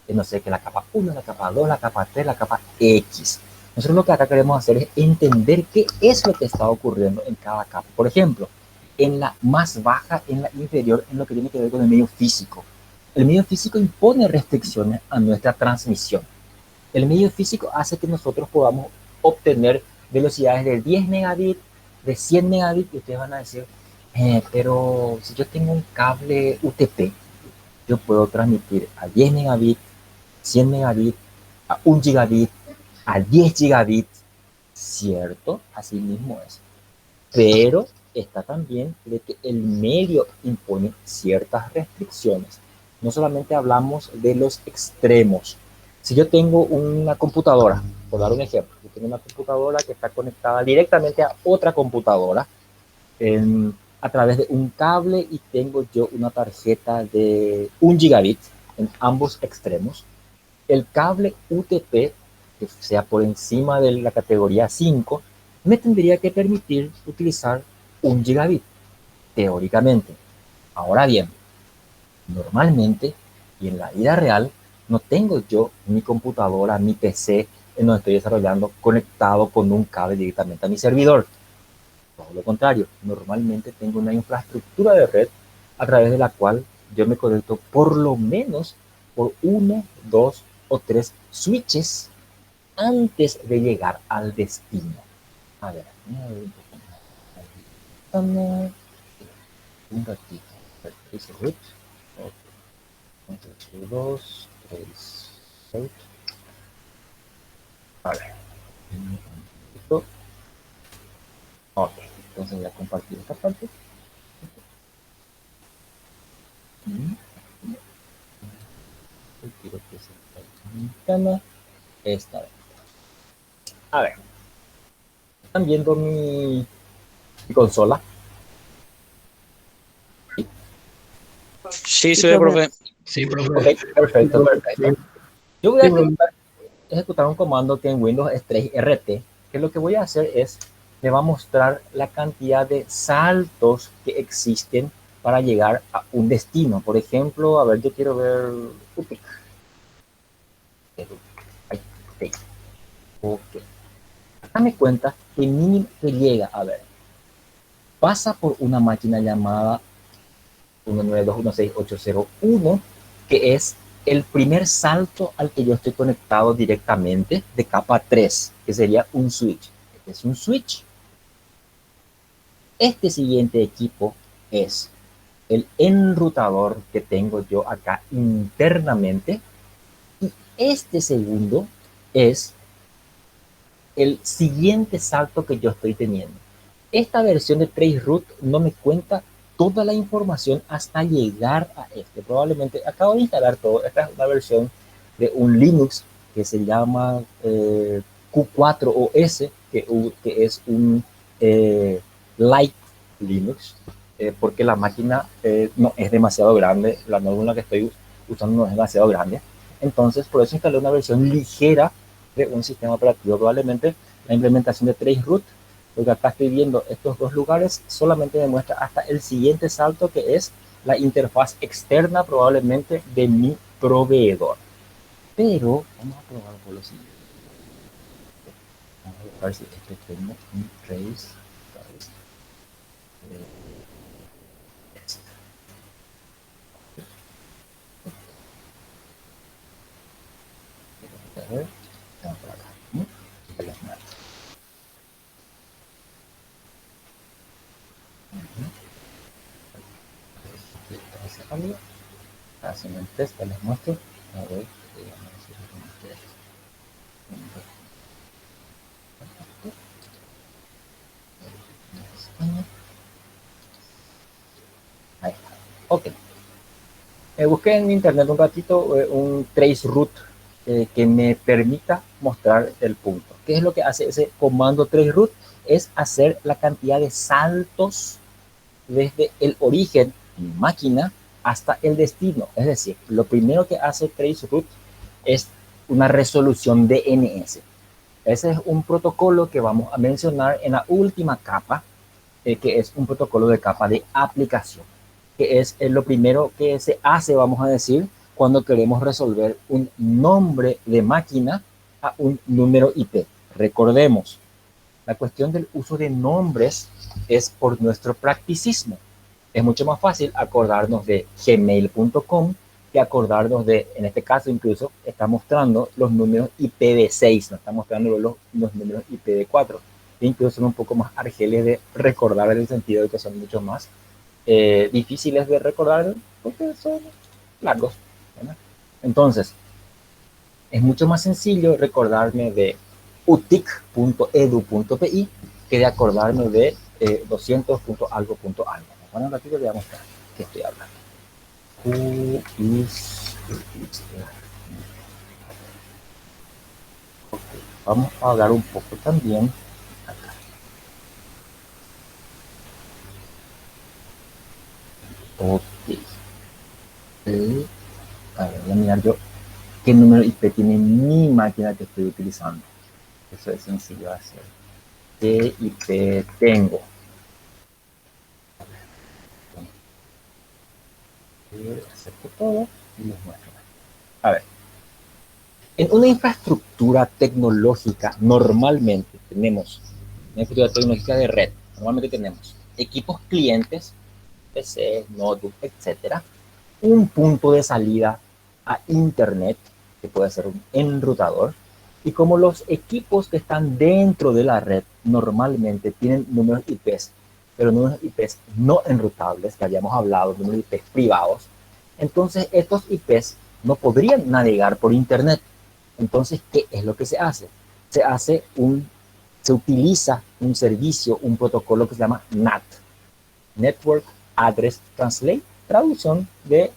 No sé, que la capa 1, la capa 2, la capa 3, la capa X. Nosotros lo que acá queremos hacer es entender qué es lo que está ocurriendo en cada capa. Por ejemplo, en la más baja, en la inferior, en lo que tiene que ver con el medio físico. El medio físico impone restricciones a nuestra transmisión. El medio físico hace que nosotros podamos obtener velocidades de 10 megabits, de 100 megabits, y ustedes van a decir, pero si yo tengo un cable UTP, yo puedo transmitir a 10 megabits, 100 megabits, a 1 gigabit, a 10 gigabits, ¿cierto? Así mismo es. Pero está también de que el medio impone ciertas restricciones. No solamente hablamos de los extremos. Si yo tengo una computadora, por dar un ejemplo, yo tengo una computadora que está conectada directamente a otra computadora a través de un cable y tengo yo una tarjeta de 1 gigabit en ambos extremos. El cable UTP, que sea por encima de la categoría 5, me tendría que permitir utilizar 1 gigabit, teóricamente. Ahora bien, normalmente y en la vida real no tengo yo mi computadora, mi PC en donde estoy desarrollando conectado con un cable directamente a mi servidor. Todo lo contrario, normalmente tengo una infraestructura de red a través de la cual yo me conecto por lo menos por 1, 2 o 3 switches antes de llegar al destino. A ver, un ratito. 2, 3, 8. A ver. Ok, entonces voy a compartir esta parte. Quiero que se ventana. Esta vez. A ver. ¿Están viendo mi consola? Sí, se ve, profe. Sí, profe. Ok, perfecto, perfecto. Yo voy a ejecutar un comando que en Windows es 3RT, que lo que voy a hacer es, me va a mostrar la cantidad de saltos que existen para llegar a un destino. Por ejemplo, a ver, yo quiero ver Upic. Ok. Dame cuenta que mínimo que llega, a ver, pasa por una máquina llamada 192.168.0.1, que es el primer salto al que yo estoy conectado directamente de capa 3, que sería un switch. Este es un switch. Este siguiente equipo es el enrutador que tengo yo acá internamente. Y este segundo es el siguiente salto que yo estoy teniendo. Esta versión de Traceroute no me cuenta toda la información hasta llegar a este. Probablemente acabo de instalar todo. Esta es una versión de un Linux que se llama Q4OS, que es un light Linux, porque la máquina no es demasiado grande, la nódula que estoy usando no es demasiado grande. Entonces, por eso instalé una versión ligera de un sistema operativo. Probablemente la implementación de Traceroute, porque acá estoy viendo estos dos lugares, solamente me muestra hasta el siguiente salto, que es la interfaz externa probablemente de mi proveedor. Pero vamos a probar por lo siguiente. Vamos a ver si este tengo un trace. A ver, vamos por acá. Hacen el test que les muestro. A ver, ahí está. Ok. Busqué en internet un ratito un Traceroute que me permita mostrar el punto. ¿Qué es lo que hace ese comando Traceroute? Es hacer la cantidad de saltos desde el origen máquina hasta el destino. Es decir, lo primero que hace Traceroute es una resolución DNS. Ese es un protocolo que vamos a mencionar en la última capa, que es un protocolo de capa de aplicación, que es lo primero que se hace, vamos a decir, cuando queremos resolver un nombre de máquina a un número IP. Recordemos, la cuestión del uso de nombres es por nuestro practicismo. Es mucho más fácil acordarnos de gmail.com que acordarnos de, en este caso incluso, está mostrando los números IPv6, no está mostrando los números IPv4. E incluso son un poco más argeles de recordar, en el sentido de que son mucho más difíciles de recordar porque son largos, ¿verdad? Entonces, es mucho más sencillo recordarme de utic.edu.pi que de acordarme de 200.algo.algo. Bueno, un ratito le voy a mostrar qué estoy hablando. Okay. Vamos a hablar un poco también acá. Ok. A ver, voy a mirar yo qué número IP tiene mi máquina que estoy utilizando. Eso es sencillo de hacer. ¿Qué IP tengo? Acepto todo y les muestro. A ver, en una infraestructura tecnológica normalmente tenemos una infraestructura tecnológica de red. Normalmente tenemos equipos clientes, PC, notebook, etcétera, un punto de salida a internet, que puede ser un enrutador, y como los equipos que están dentro de la red normalmente tienen números IPs, pero números IPs no enrutables, que habíamos hablado, números IPs privados, entonces estos IPs no podrían navegar por internet. Entonces, ¿qué es lo que se hace? Se utiliza un servicio, un protocolo que se llama NAT, Network Address Translate, traducción de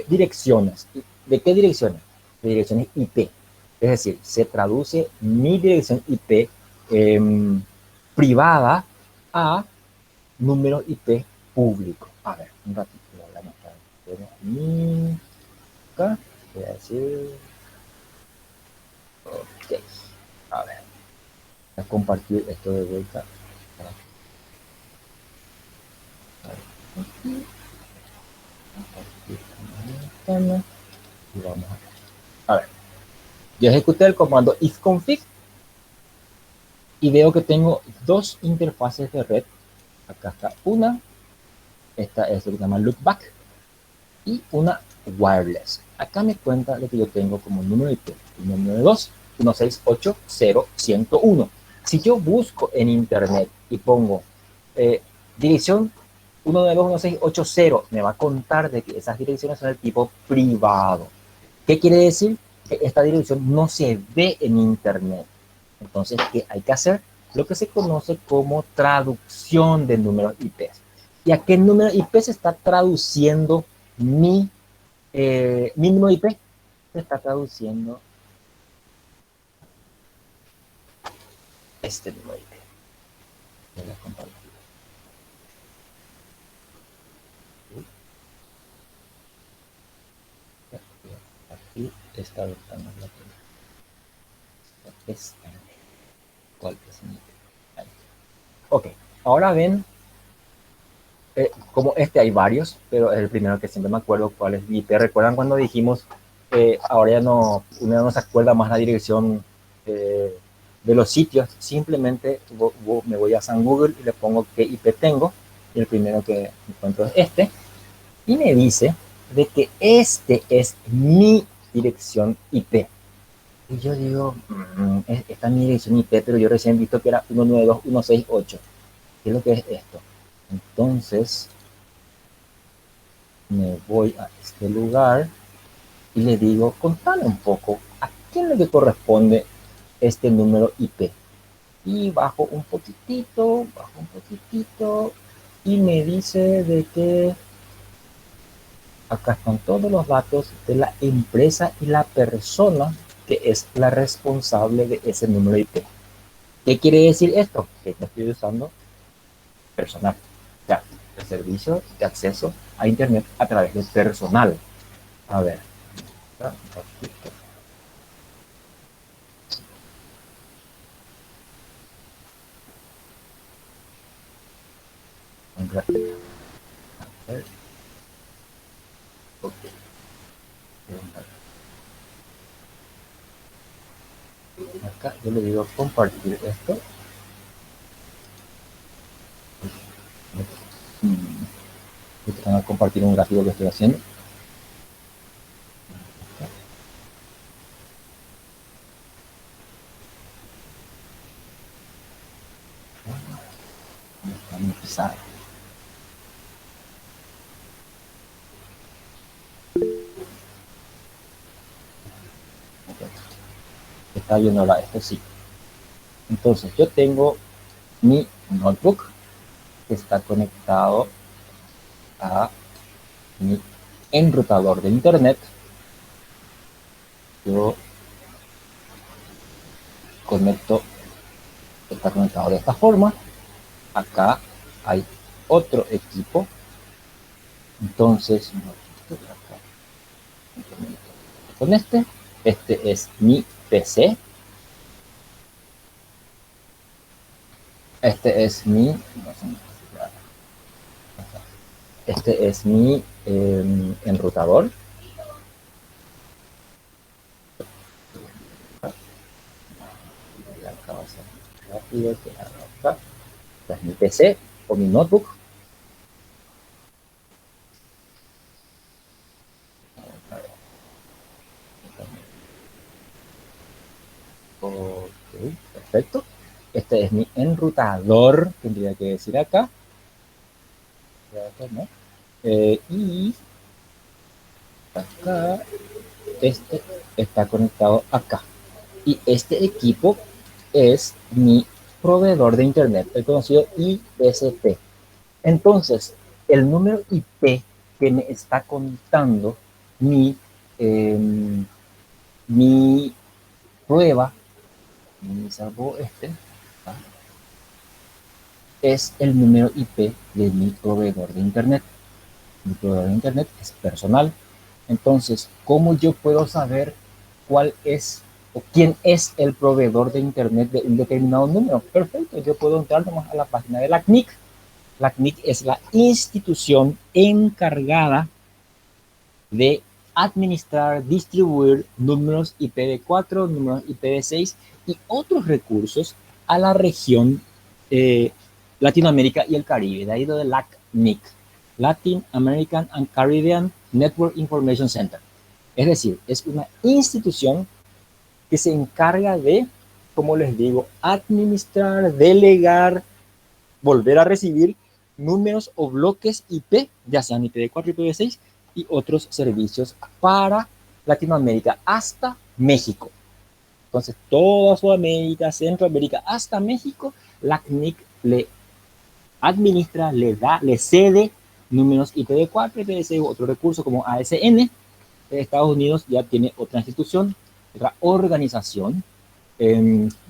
direcciones. ¿De qué direcciones? De direcciones IP. Es decir, se traduce mi dirección IP privada a número IP público. A ver, un ratito, voy a mostrar. Acá, voy a decir. Ok, a ver. Voy a compartir esto de vuelta. Y vamos a ver. Yo ejecuté el comando ifconfig y veo que tengo dos interfaces de red. Acá está una, esta es lo que se llama loopback, y una wireless. Acá me cuenta lo que yo tengo como número IP, 192.168.0.101. Si yo busco en internet y pongo dirección 192.168.0, me va a contar de que esas direcciones son del tipo privado. ¿Qué quiere decir? Que esta dirección no se ve en internet. Entonces, ¿qué hay que hacer? Lo que se conoce como traducción de números IP. ¿Y a qué número IP se está traduciendo mi número IP? Se está traduciendo este número IP. Voy a compartir. Aquí está buscando la pestaña. ¿Cuál es mi IP? Ahí. Ok, ahora ven, como hay varios, pero es el primero que siempre me acuerdo cuál es mi IP. ¿Recuerdan cuando dijimos, ahora ya no, uno no se acuerda más la dirección de los sitios? Simplemente me voy a San Google y le pongo qué IP tengo, y el primero que encuentro es este, y me dice de que este es mi dirección IP. Y yo digo, esta es mi dirección IP, pero yo recién he visto que era 192.168. ¿Qué es lo que es esto? Entonces, me voy a este lugar y le digo, contame un poco, ¿a quién le corresponde este número IP? Y bajo un poquitito, y me dice de que acá están todos los datos de la empresa y la persona que es la responsable de ese número IP. ¿Qué quiere decir esto? Que yo estoy usando personal, o sea, el servicio de acceso a Internet a través de personal. A ver. A ver. Ok. Acá yo le digo compartir esto. Van a compartir un gráfico que estoy haciendo. Vamos a empezar. Está viendo ahora esto, sí. Entonces yo tengo mi notebook que está conectado a mi enrutador de internet. Yo conecto, está conectado de esta forma. Acá hay otro equipo. Entonces, con este es mi PC. Este es mi enrutador. Acá va a ser rápido, acá. Esta es mi PC o mi notebook. Ok, perfecto. Este es mi enrutador, tendría que decir acá. Y acá, este está conectado acá. Y este equipo es mi proveedor de internet, el conocido ISP. Entonces, el número IP que me está contando mi prueba, mi salvo es el número IP de mi proveedor de internet. Mi proveedor de internet es personal. Entonces, ¿cómo yo puedo saber cuál es o quién es el proveedor de internet de un determinado número? Perfecto, yo puedo entrar nomás a la página de la CNIC. La CNIC es la institución encargada de administrar, distribuir números IPv4, números IPv6 y otros recursos a la región Latinoamérica y el Caribe. De ahí lo de la CNIC, Latin American and Caribbean Network Information Center. Es decir, es una institución que se encarga de, como les digo, administrar, delegar, volver a recibir números o bloques IP, ya sean IPv4, IPv6 y otros servicios para Latinoamérica hasta México. Entonces, toda Sudamérica, Centroamérica, hasta México, la CNIC le administra, le da, le cede números IPv4, IPv6 u otro recurso como ASN. Estados Unidos ya tiene otra institución, otra organización.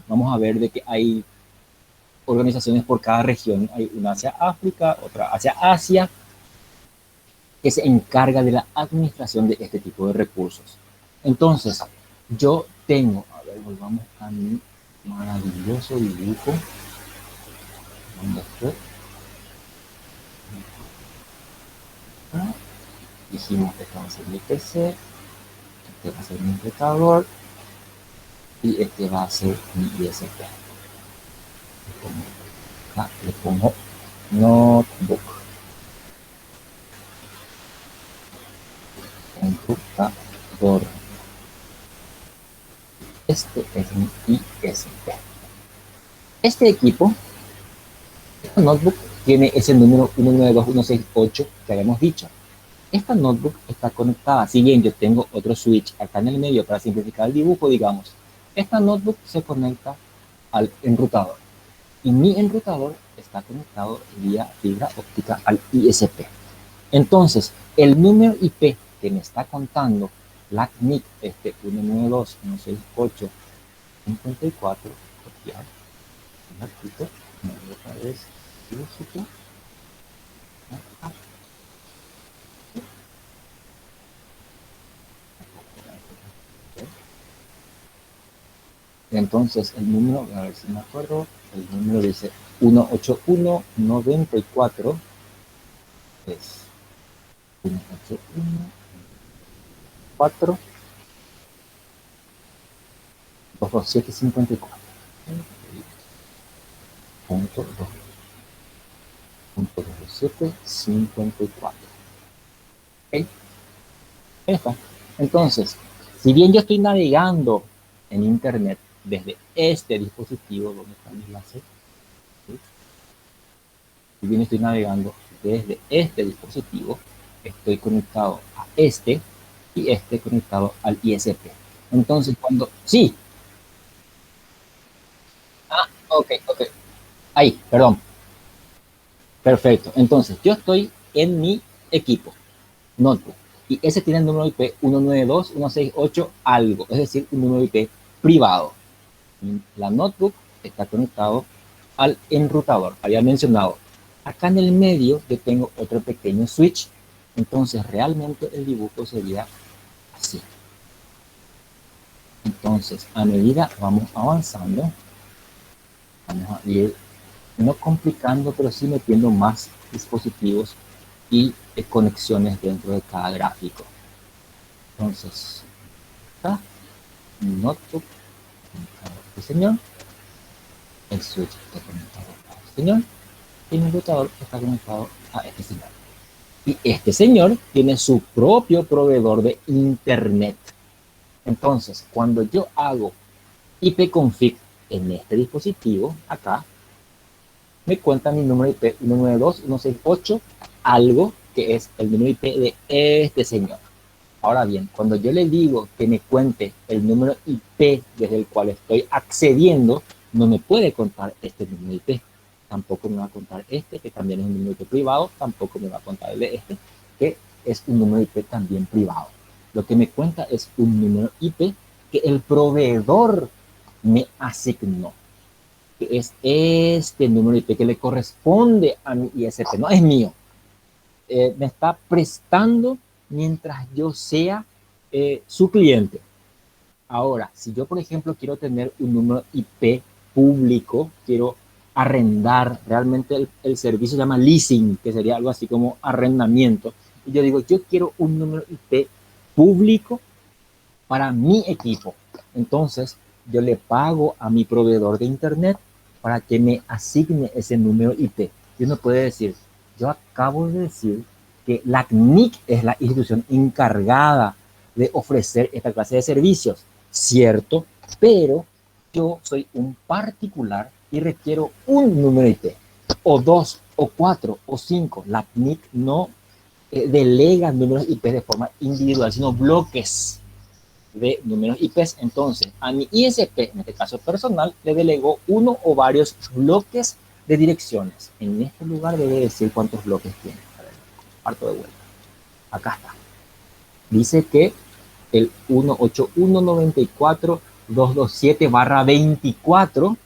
Vamos a ver de que hay organizaciones por cada región. Hay una hacia África, otra hacia Asia, que se encarga de la administración de este tipo de recursos. Entonces, yo tengo, a ver, volvamos a mi maravilloso dibujo. ¿Dónde estoy? Dijimos que este va a ser mi PC, este va a ser mi computador y este va a ser mi ISP. Le pongo notebook. Computador. Este es mi ISP. Este equipo, este notebook, tiene ese número 192168 que habíamos dicho. Esta notebook está conectada. Si bien yo tengo otro switch acá en el medio para simplificar el dibujo, digamos, esta notebook se conecta al enrutador. Y mi enrutador está conectado vía fibra óptica al ISP. Entonces, el número IP que me está contando la CNIC, 192.168.54, copiar, un ratito, otra vez, entonces el número, a ver si me acuerdo, el número dice 181.94, es 181.4 227.54 punto 227.54. ¿Okay? Está. Entonces, si bien yo estoy navegando en internet desde este dispositivo, donde está el enlace, ¿sí? Si bien estoy navegando desde este dispositivo, estoy conectado a este y este conectado al ISP. Entonces, cuando... Sí. Ok. Ahí, perdón. Perfecto. Entonces, yo estoy en mi equipo, notebook, y ese tiene el número IP 192.168 algo, es decir, un número IP privado. La notebook está conectado al enrutador, había mencionado. Acá en el medio yo tengo otro pequeño switch, entonces realmente el dibujo sería así. Entonces, a medida vamos avanzando, vamos a ir no complicando, pero sí metiendo más dispositivos y conexiones dentro de cada gráfico. Entonces, acá, mi notebook conectado a este señor, el switch está conectado a este señor, y el enrutador está conectado a este señor. Y este señor tiene su propio proveedor de internet. Entonces, cuando yo hago ipconfig en este dispositivo, acá, me cuenta mi número IP 192.168, algo que es el número IP de este señor. Ahora bien, cuando yo le digo que me cuente el número IP desde el cual estoy accediendo, no me puede contar este número IP. Tampoco me va a contar este, que también es un número IP privado. Tampoco me va a contar el de este, que es un número IP también privado. Lo que me cuenta es un número IP que el proveedor me asignó, que es este número IP que le corresponde a mi ISP, no es mío. Me está prestando mientras yo sea su cliente. Ahora, si yo, por ejemplo, quiero tener un número IP público, quiero arrendar, realmente el servicio se llama leasing, que sería algo así como arrendamiento, y yo digo, yo quiero un número IP público para mi equipo. Entonces, yo le pago a mi proveedor de internet para que me asigne ese número IP. Y uno puede decir, yo acabo de decir que la CNIC es la institución encargada de ofrecer esta clase de servicios, cierto, pero yo soy un particular y requiero un número IP, o 2, o 4, o 5. La CNIC no delega números IP de forma individual, sino bloques de números IP. Entonces, a mi ISP, en este caso personal, le delegó uno o varios bloques de direcciones. En este lugar debe decir cuántos bloques tiene. A ver, parto de vuelta. Acá está. Dice que el 181.94.227/24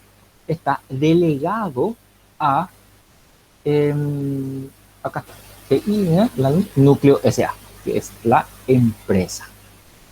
está delegado a acá está, la núcleo SA, que es la empresa.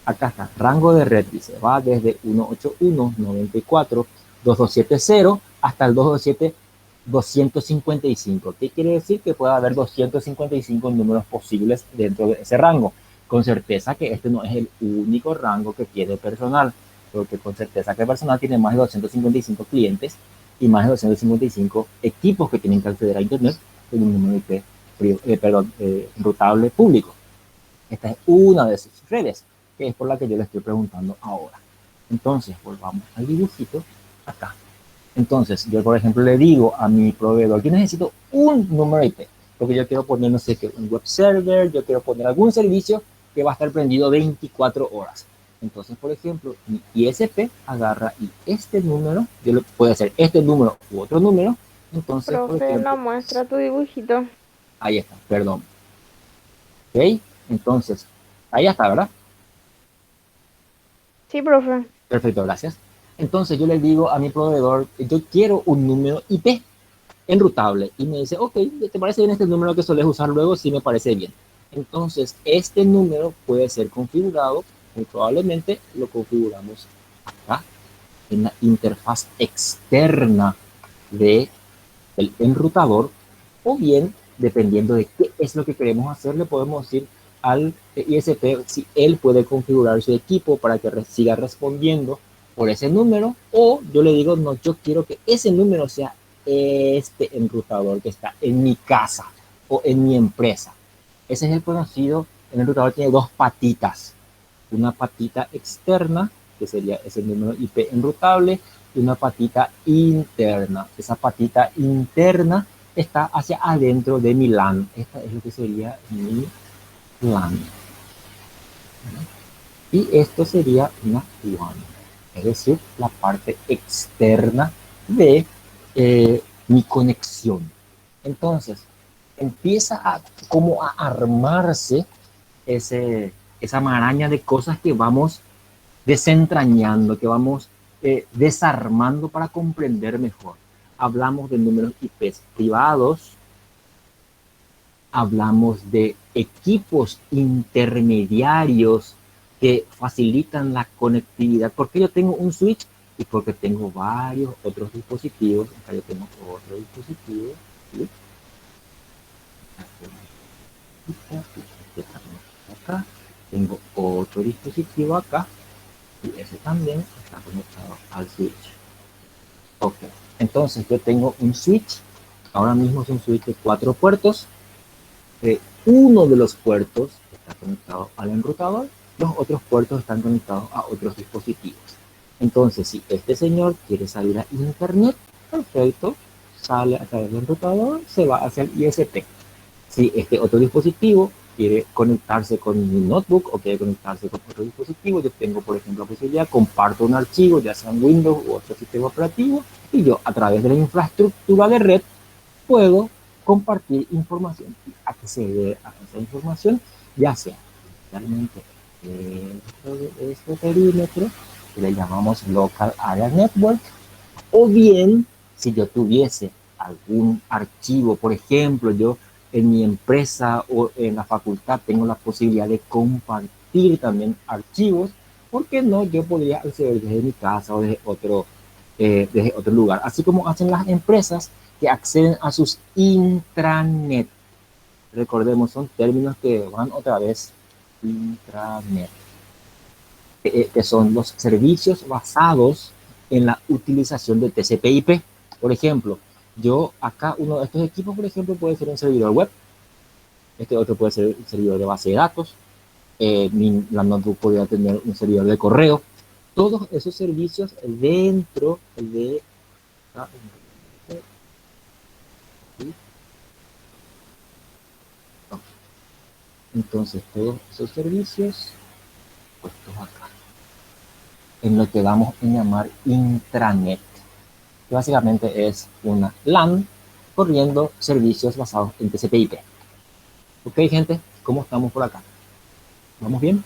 Acá está, rango de red, dice, va desde 181.94.2270 hasta el 227.255. ¿Qué quiere decir? Que puede haber 255 números posibles dentro de ese rango. Con certeza que este no es el único rango que tiene personal, porque con certeza que el personal tiene más de 255 clientes y más de 255 equipos que tienen que acceder a Internet con un número IP enrutable público. Esta es una de sus redes, que es por la que yo le estoy preguntando ahora. Entonces, volvamos al dibujito acá. Entonces, yo, por ejemplo, le digo a mi proveedor, yo necesito un número IP, porque yo quiero poner, no sé qué, un web server, yo quiero poner algún servicio que va a estar prendido 24 horas. Entonces, por ejemplo, mi ISP agarra y este número, yo le puedo hacer este número u otro número. Entonces, Profe, por ejemplo, no muestra tu dibujito. ahí está, perdón. ¿Ok? Entonces, ahí está, ¿verdad? Sí, profe. Perfecto, gracias. Entonces yo le digo a mi proveedor, yo quiero un número IP enrutable. Y me dice, ok, ¿te parece bien este número que sueles usar luego? Sí, me parece bien. Entonces, este número puede ser configurado, muy probablemente lo configuramos acá, en la interfaz externa del enrutador, o bien, dependiendo de qué es lo que queremos hacer, le podemos decir al ISP si él puede configurar su equipo para que siga respondiendo por ese número, o yo le digo, no, yo quiero que ese número sea este enrutador que está en mi casa o en mi empresa. Ese es el conocido, el enrutador tiene dos patitas, una patita externa, que sería ese número IP enrutable, y una patita interna. Esa patita interna está hacia adentro de mi LAN. Esta es lo que sería mi LAN. Y esto sería una WAN, es decir, la parte externa de mi conexión. Entonces, empieza como a armarse esa maraña de cosas que vamos desentrañando, que vamos desarmando para comprender mejor. Hablamos de números IP privados, hablamos de equipos intermediarios que facilitan la conectividad, porque yo tengo un switch y porque tengo varios otros dispositivos. Acá yo tengo otro dispositivo, ¿sí? Acá tengo otro dispositivo acá y ese también está conectado al switch. Ok, entonces yo tengo un switch, ahora mismo es un switch de 4 puertos. Uno de los puertos está conectado al enrutador, los otros puertos están conectados a otros dispositivos. Entonces, si este señor quiere salir a internet, perfecto, sale a través del enrutador, se va hacia el ISP. Si este otro dispositivo quiere conectarse con mi notebook o quiere conectarse con otro dispositivo, yo tengo, por ejemplo, la posibilidad, comparto un archivo, ya sea en Windows u otro sistema operativo, y yo a través de la infraestructura de red puedo compartir información y acceder a esa información, ya sea realmente dentro de este perímetro que le llamamos Local Area Network, o bien si yo tuviese algún archivo, por ejemplo, yo en mi empresa o en la facultad tengo la posibilidad de compartir también archivos, ¿por qué no? Yo podría acceder desde mi casa o desde otro lugar, así como hacen las empresas que acceden a sus intranet. Recordemos, son términos que van otra vez, intranet, que son los servicios basados en la utilización de TCP/IP. Por ejemplo, yo acá, uno de estos equipos, por ejemplo, puede ser un servidor web, Este otro puede ser un servidor de base de datos. La notebook podría tener un servidor de correo. Todos esos servicios dentro de... Entonces, todos esos servicios puestos acá, en lo que vamos a llamar intranet, que básicamente es una LAN corriendo servicios basados en TCP/IP. Ok, gente, ¿cómo estamos por acá? ¿Vamos bien?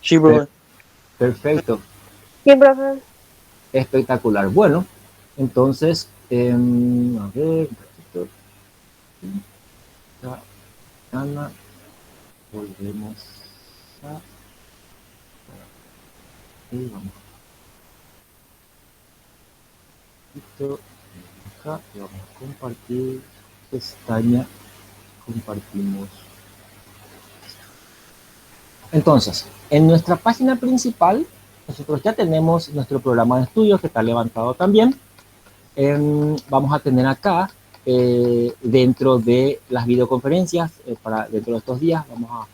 Sí, profe. Perfecto, Sí, profe. espectacular. Bueno, entonces, a ver, Ana, volvemos a... Y vamos acá y vamos a compartir pestaña, compartimos. Entonces, en nuestra página principal, nosotros ya tenemos nuestro programa de estudios que está levantado también. Vamos a tener acá, dentro de las videoconferencias, dentro de estos días, vamos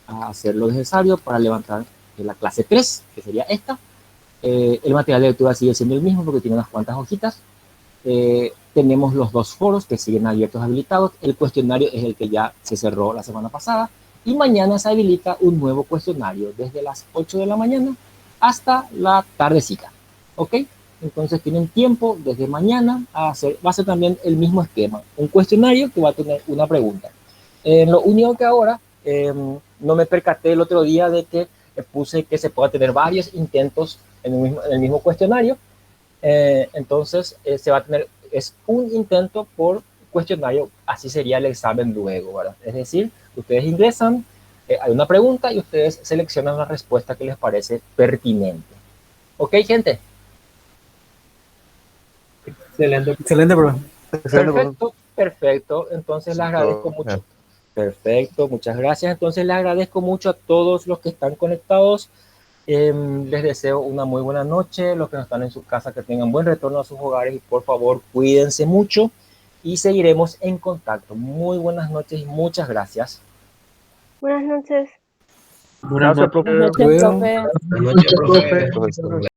a hacer lo necesario para levantar la clase 3, que sería esta. El material de lectura sigue siendo el mismo porque tiene unas cuantas hojitas. Tenemos los dos foros que siguen abiertos, habilitados. El cuestionario es el que ya se cerró la semana pasada. Y mañana se habilita un nuevo cuestionario desde las 8 de la mañana hasta la tardecita. ¿Ok? Entonces tienen tiempo desde mañana a hacer, va a ser también el mismo esquema. Un cuestionario que va a tener una pregunta. Lo único que ahora, no me percaté el otro día de que puse que se pueda tener varios intentos en el mismo cuestionario. Entonces se va a tener, es un intento por cuestionario, así sería el examen luego, ¿verdad? Es decir, ustedes ingresan, hay una pregunta y ustedes seleccionan la respuesta que les parece pertinente. ¿Ok, gente? Excelente. Excelente, profe. Excelente, profe. Perfecto, perfecto. Entonces les agradezco mucho. Perfecto, muchas gracias. Entonces les agradezco mucho a todos los que están conectados. Les deseo una muy buena noche. Los que no están en su casa, que tengan buen retorno a sus hogares y por favor cuídense mucho y seguiremos en contacto. Muy buenas noches y muchas gracias. Buenas noches. Buenas Gracias, noches. profe. Buenas noches, profe. Buenas noches, profe. Profe.